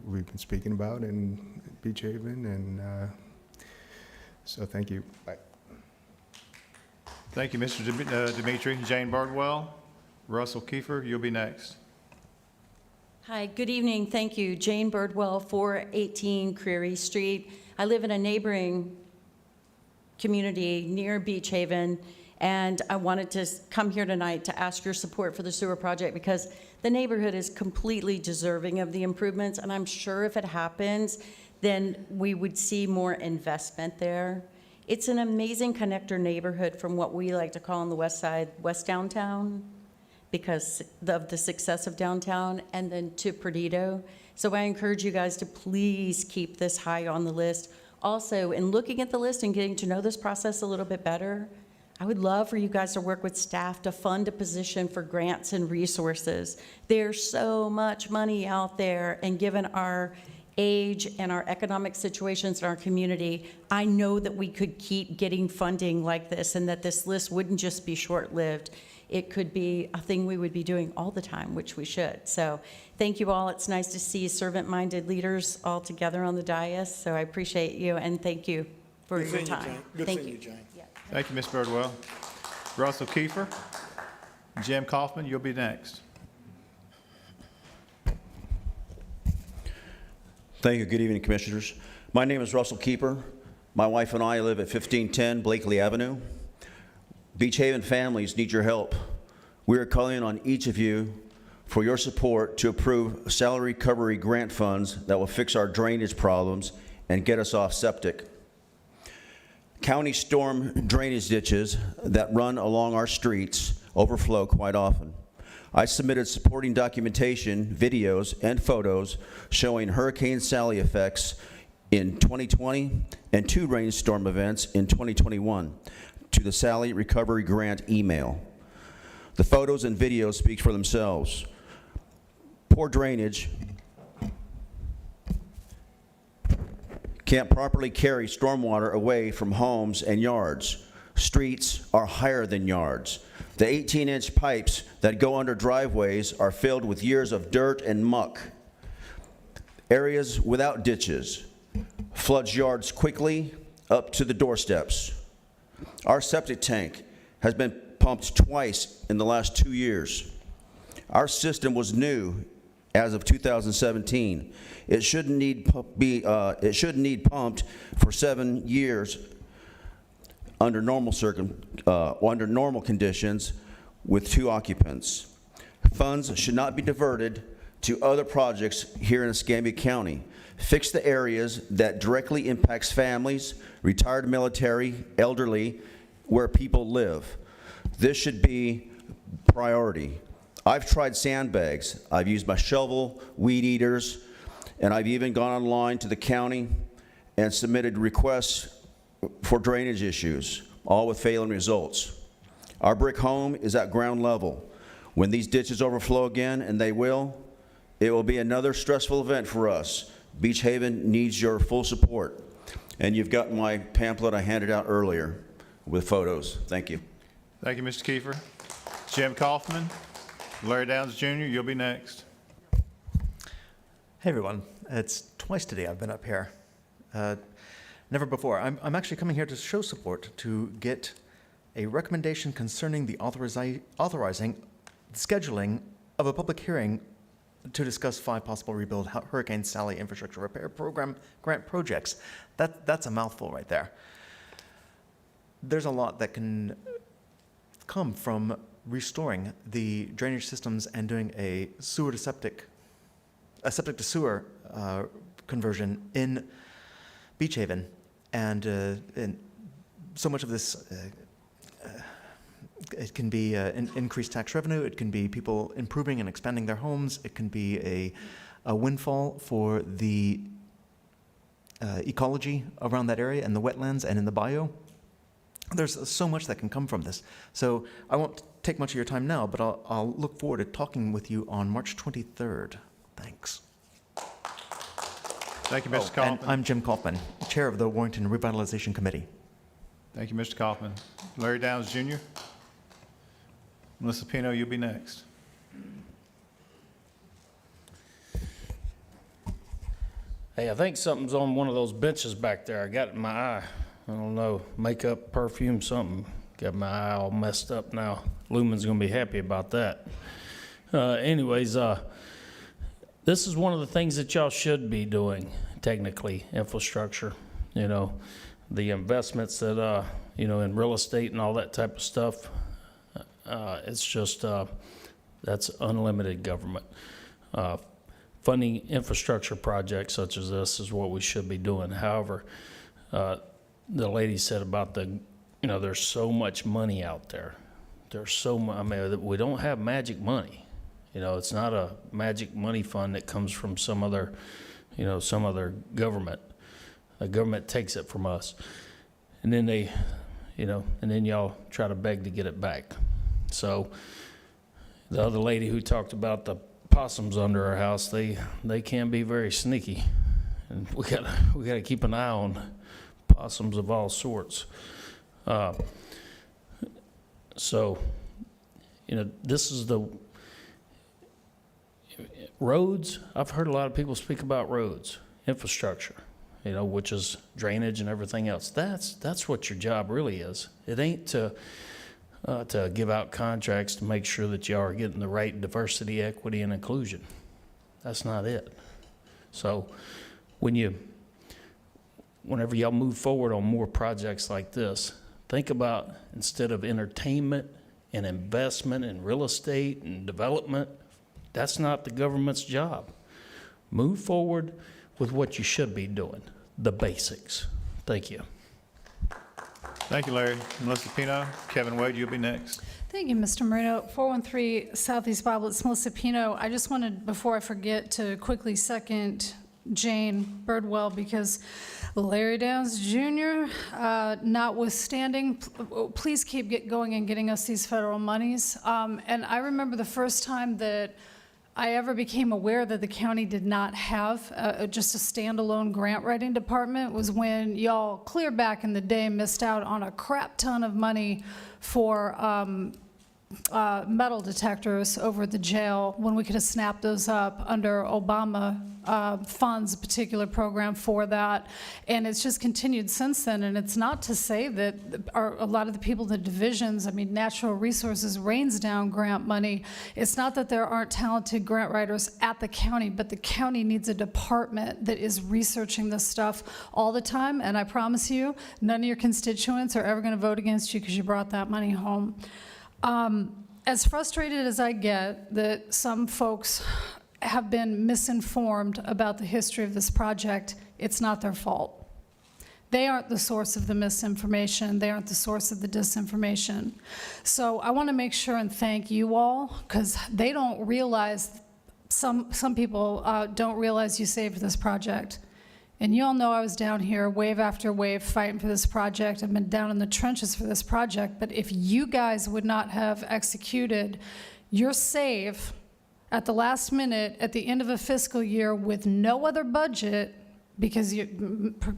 we've been speaking about in Beach Haven, and so thank you. Bye. Thank you, Mr. Dimitri. Jane Birdwell. Russell Kiefer, you'll be next. Hi, good evening. Thank you. Jane Birdwell, 418 Creary Street. I live in a neighboring community near Beach Haven, and I wanted to come here tonight to ask your support for the sewer project because the neighborhood is completely deserving of the improvements, and I'm sure if it happens, then we would see more investment there. It's an amazing connector neighborhood from what we like to call on the west side, West Downtown, because of the success of downtown, and then to Perdido. So I encourage you guys to please keep this high on the list. Also, in looking at the list and getting to know this process a little bit better, I would love for you guys to work with staff to fund a position for grants and resources. There's so much money out there, and given our age and our economic situations in our community, I know that we could keep getting funding like this and that this list wouldn't just be short-lived. It could be a thing we would be doing all the time, which we should. So thank you all. It's nice to see servant-minded leaders all together on the dais, so I appreciate you, and thank you for your time. Thank you. Thank you, Ms. Birdwell. Russell Kiefer. Jim Kaufman, you'll be next. Thank you. Good evening, Commissioners. My name is Russell Keeper. My wife and I live at 1510 Blakely Avenue. Beach Haven families need your help. We are calling on each of you for your support to approve salary recovery grant funds that will fix our drainage problems and get us off septic. County storm drainage ditches that run along our streets overflow quite often. I submitted supporting documentation, videos, and photos showing Hurricane Sally effects in 2020 and 2 rainstorm events in 2021 to the Sally Recovery Grant email. The photos and videos speak for themselves. Poor drainage can't properly carry stormwater away from homes and yards. Streets are higher than yards. The 18-inch pipes that go under driveways are filled with years of dirt and muck. areas without ditches, floods yards quickly up to the doorsteps. Our septic tank has been pumped twice in the last 2 years. Our system was new as of 2017. It shouldn't need pumped for 7 years under normal conditions with 2 occupants. Funds should not be diverted to other projects here in Escambia County. Fix the areas that directly impacts families, retired military, elderly, where people live. This should be priority. I've tried sandbags. I've used my shovel, weed eaters, and I've even gone online to the county and submitted requests for drainage issues, all with failing results. Our brick home is at ground level. When these ditches overflow again, and they will, it will be another stressful event for us. Beach Haven needs your full support. And you've got my pamphlet I handed out earlier with photos. Thank you. Thank you, Mr. Kiefer. Jim Kaufman, Larry Downs Jr., you'll be next. Hey everyone, it's twice today I've been up here. Never before. I'm actually coming here to show support to get a recommendation concerning the authorizing scheduling of a public hearing to discuss 5 possible rebuild Hurricane Sally infrastructure repair program grant projects. That's a mouthful right there. There's a lot that can come from restoring the drainage systems and doing a septic to sewer conversion in Beach Haven, and so much of this it can be increased tax revenue, it can be people improving and expanding their homes, it can be a windfall for the ecology around that area and the wetlands and in the bio. There's so much that can come from this. So I won't take much of your time now, but I'll look forward to talking with you on March 23rd. Thanks. Thank you, Mr. Kaufman. And I'm Jim Kaufman, Chair of the Warrington Revitalization Committee. Thank you, Mr. Kaufman. Larry Downs Jr. Melissa Pino, you'll be next. Hey, I think something's on one of those benches back there. I got it in my eye. I don't know, makeup, perfume, something. Got my eye all messed up now. Lumen's gonna be happy about that. Anyways, this is one of the things that y'all should be doing, technically, infrastructure. You know, the investments that, you know, in real estate and all that type of stuff. It's just, that's unlimited government. Funding infrastructure projects such as this is what we should be doing. However, the lady said about you know, there's so much money out there. There's so much, I mean, we don't have magic money. You know, it's not a magic money fund that comes from some other, you know, some other government. The government takes it from us. And then they, you know, and then y'all try to beg to get it back. So the other lady who talked about the possums under our house, they can be very sneaky. And we gotta keep an eye on possums of all sorts. So, you know, this is the roads. I've heard a lot of people speak about roads, infrastructure, you know, which is drainage and everything else. That's what your job really is. It ain't to give out contracts to make sure that y'all are getting the right diversity, equity, and inclusion. That's not it. So whenever y'all move forward on more projects like this, think about, instead of entertainment and investment in real estate and development, that's not the government's job. Move forward with what you should be doing, the basics. Thank you. Thank you, Larry. Melissa Pino. Kevin Wade, you'll be next. Thank you, Mr. Marino. 413 Southeast Bible, it's Melissa Pino. I just wanted, before I forget, to quickly second Jane Birdwell, because Larry Downs Jr., notwithstanding, please keep going and getting us these federal monies. And I remember the first time that I ever became aware that the county did not have just a standalone grant writing department was when y'all clear back in the day missed out on a crap ton of money for metal detectors over at the jail when we could have snapped those up under Obama funds, a particular program for that. And it's just continued since then. And it's not to say that a lot of the people in the divisions, I mean, Natural Resources rains down grant money. It's not that there aren't talented grant writers at the county, but the county needs a department that is researching this stuff all the time. And I promise you, none of your constituents are ever going to vote against you because you brought that money home. As frustrated as I get that some folks have been misinformed about the history of this project, it's not their fault. They aren't the source of the misinformation. They aren't the source of the disinformation. So I want to make sure and thank you all, because they don't realize, some people don't realize you saved this project. And you all know I was down here wave after wave fighting for this project. I've been down in the trenches for this project. But if you guys would not have executed your save at the last minute at the end of a fiscal year with no other budget, because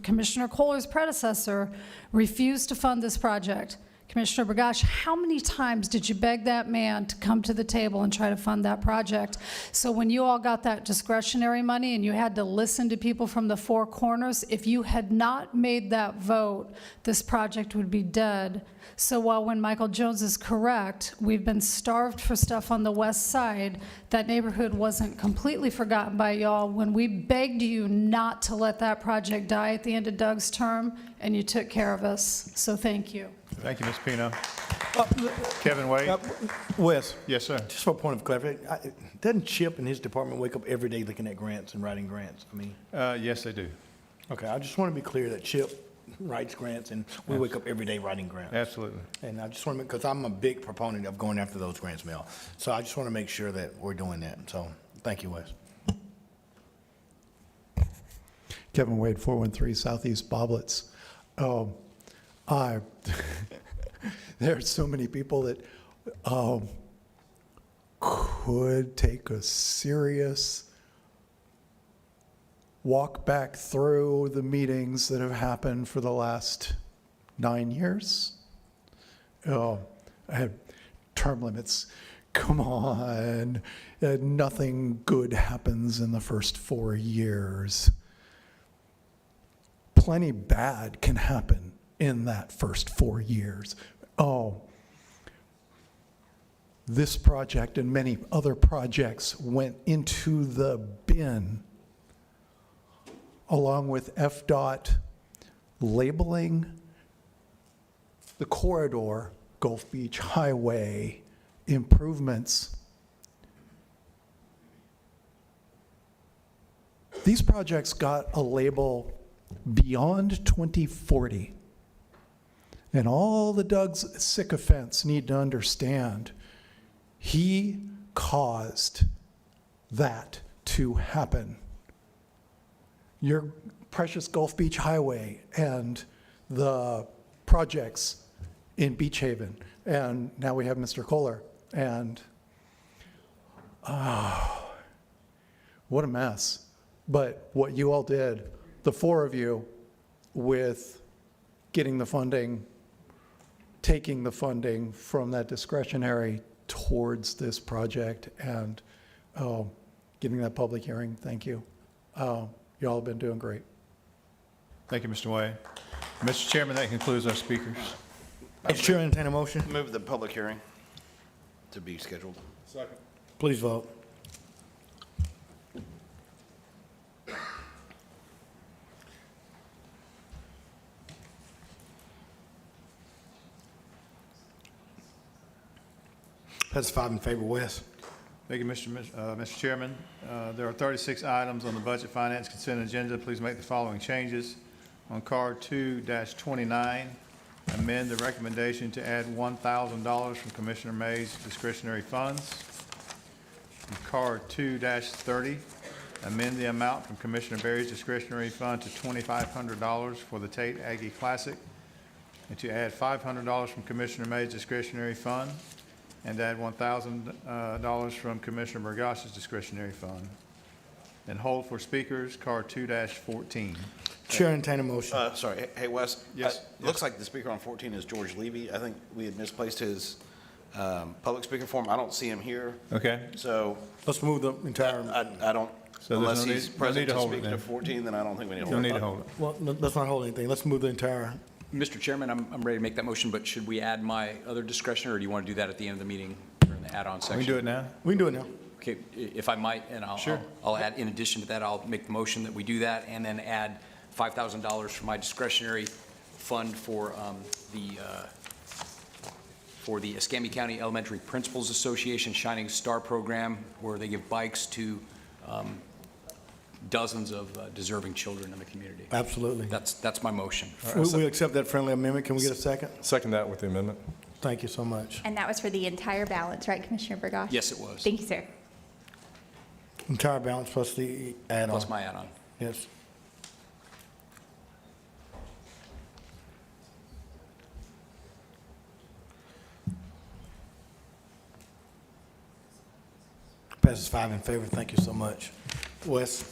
Commissioner Kohler's predecessor refused to fund this project. Commissioner Bergosh, how many times did you beg that man to come to the table and try to fund that project? So when you all got that discretionary money and you had to listen to people from the four corners, if you had not made that vote, this project would be dead. So while when Michael Jones is correct, we've been starved for stuff on the west side, that neighborhood wasn't completely forgotten by y'all when we begged you not to let that project die at the end of Doug's term, and you took care of us. So thank you. Thank you, Ms. Pino. Kevin Wade? Wes? Yes, sir. Just for a point of clarification, doesn't Chip and his department wake up every day looking at grants and writing grants? I mean, Yes, they do. okay, I just want to be clear that Chip writes grants and we wake up every day writing grants. Absolutely. And I just want to, because I'm a big proponent of going after those grants, Mel. So I just want to make sure that we're doing that. So, thank you, Wes. Kevin Wade, 413 Southeast Boblets. There are so many people that could take a serious walk back through the meetings that have happened for the last 9 years. I had term limits. Come on. Nothing good happens in the first 4 years. Plenty bad can happen in that first 4 years. This project and many other projects went into the bin along with FDOT labeling the corridor, Gulf Beach Highway improvements. These projects got a label beyond 2040. And all the Doug's sycophants need to understand, he caused that to happen. Your precious Gulf Beach Highway and the projects in Beach Haven, and now we have Mr. Kohler, and what a mess. But what you all did, the four of you, with getting the funding, taking the funding from that discretionary towards this project and getting that public hearing, thank you. You all have been doing great. Thank you, Mr. Wade. Mr. Chairman, that concludes our speakers. Mr. Chair, entertain a motion. Move the public hearing to be scheduled. Second. Please vote. That's 5 in favor, Wes. Thank you, Mr. Chairman. There are 36 items on the Budget Finance Consent Agenda. Please make the following changes. On card 2-29, amend the recommendation to add $1,000 from Commissioner May's discretionary funds. On card 2-30, amend the amount from Commissioner Berry's discretionary fund to $2,500 for the Tate Aggie Classic, and to add $500 from Commissioner May's discretionary fund, and add $1,000 from Commissioner Bergosh's discretionary fund. And hold for speakers, card 2-14. Chair, entertain a motion. Sorry, hey, Wes. Yes. Looks like the speaker on 14 is George Levy. I think we had misplaced his Public speaker forum, I don't see him here. Okay. So Let's move the entire, I don't, So there's unless no he's need- no present need to to hold it speak to then. 14, then I don't think we need to Don't hold need it. to hold it. well, let's not hold anything. Let's move the entire, Mr. Chairman, I'm ready to make that motion, but should we add my other discretion, or do you want to do that at the end of the meeting during the add-on section? We can do it now? we can do it now. Okay, if I might, and Sure. I'll add, in addition to that, I'll make the motion that we do that, and then add $5,000 for my discretionary fund for the Escambia County Elementary Principals Association Shining Star Program, where they give bikes to dozens of deserving children in the community. Absolutely. That's my motion. We accept that friendly amendment. Can we get a second? Second that with the amendment. Thank you so much. And that was for the entire balance, right, Commissioner Burgosh? Yes, it was. Thank you, sir. Entire balance plus the add-on. Plus my add-on. Yes. Passes 5 in favor. Thank you so much. Wes?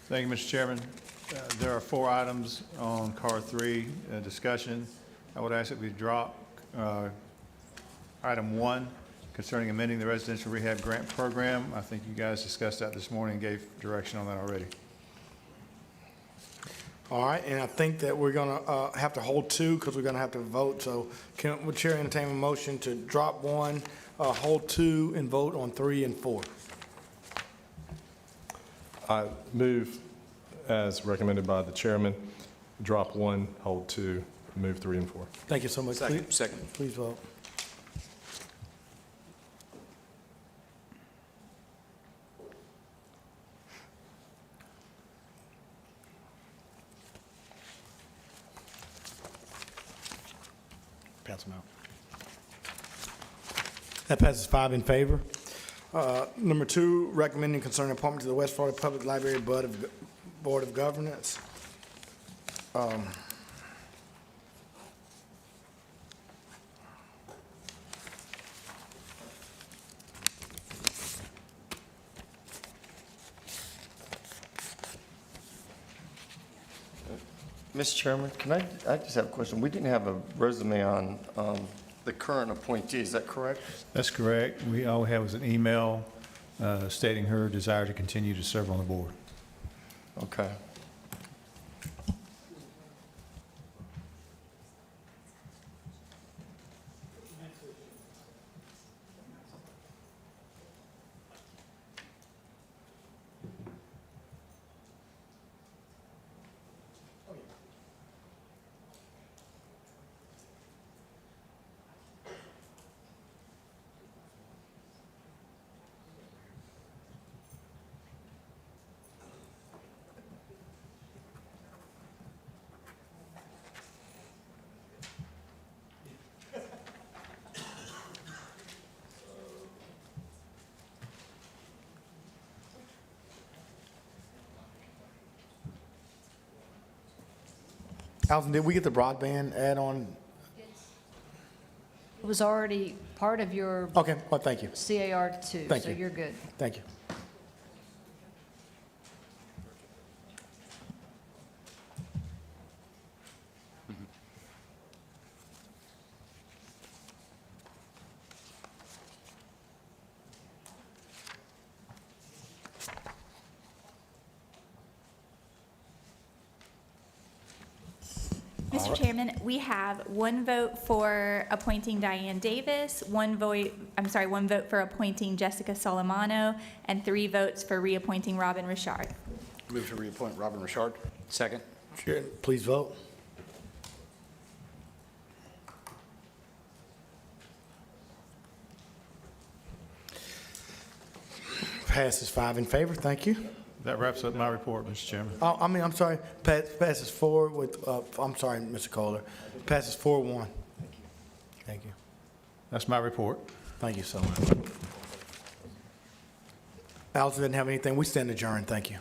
Thank you, Mr. Chairman. There are 4 items on CAR 3 discussion. I would ask that we drop item 1 concerning amending the residential rehab grant program. I think you guys discussed that this morning and gave direction on that already. All right, and I think that we're going to have to hold 2 because we're going to have to vote. So would Chair entertain a motion to drop 1, hold 2, and vote on 3 and 4? I move, as recommended by the chairman, drop 1, hold 2, move 3 and 4. Thank you so much. Second. Please vote. Pass them out. That passes 5 in favor. Number 2, recommending concerning appointment to the West Florida Public Library Board of Governance. Mr. Chairman, I just have a question. We didn't have a resume on the current appointee, is that correct? That's correct. All we have was an email stating her desire to continue to serve on the board. Okay. Alvin, did we get the broadband add-on? It was already part of your Okay, well, thank you. CAR 2, Thank so you. you're good. Thank you. Mr. Chairman, we have 1 vote for appointing Diane Davis, 1 vote for appointing Jessica Solomano, and 3 votes for reappointing Robin Richard. Move to reappoint Robin Richard. Second. Chair, please vote. Passes 5 in favor. Thank you. That wraps up my report, Mr. Chairman. I'm sorry, passes 4 with, I'm sorry, Mr. Kohler. Passes 4-1. Thank you. That's my report. Thank you so much. Allison didn't have anything. We stand adjourned. Thank you.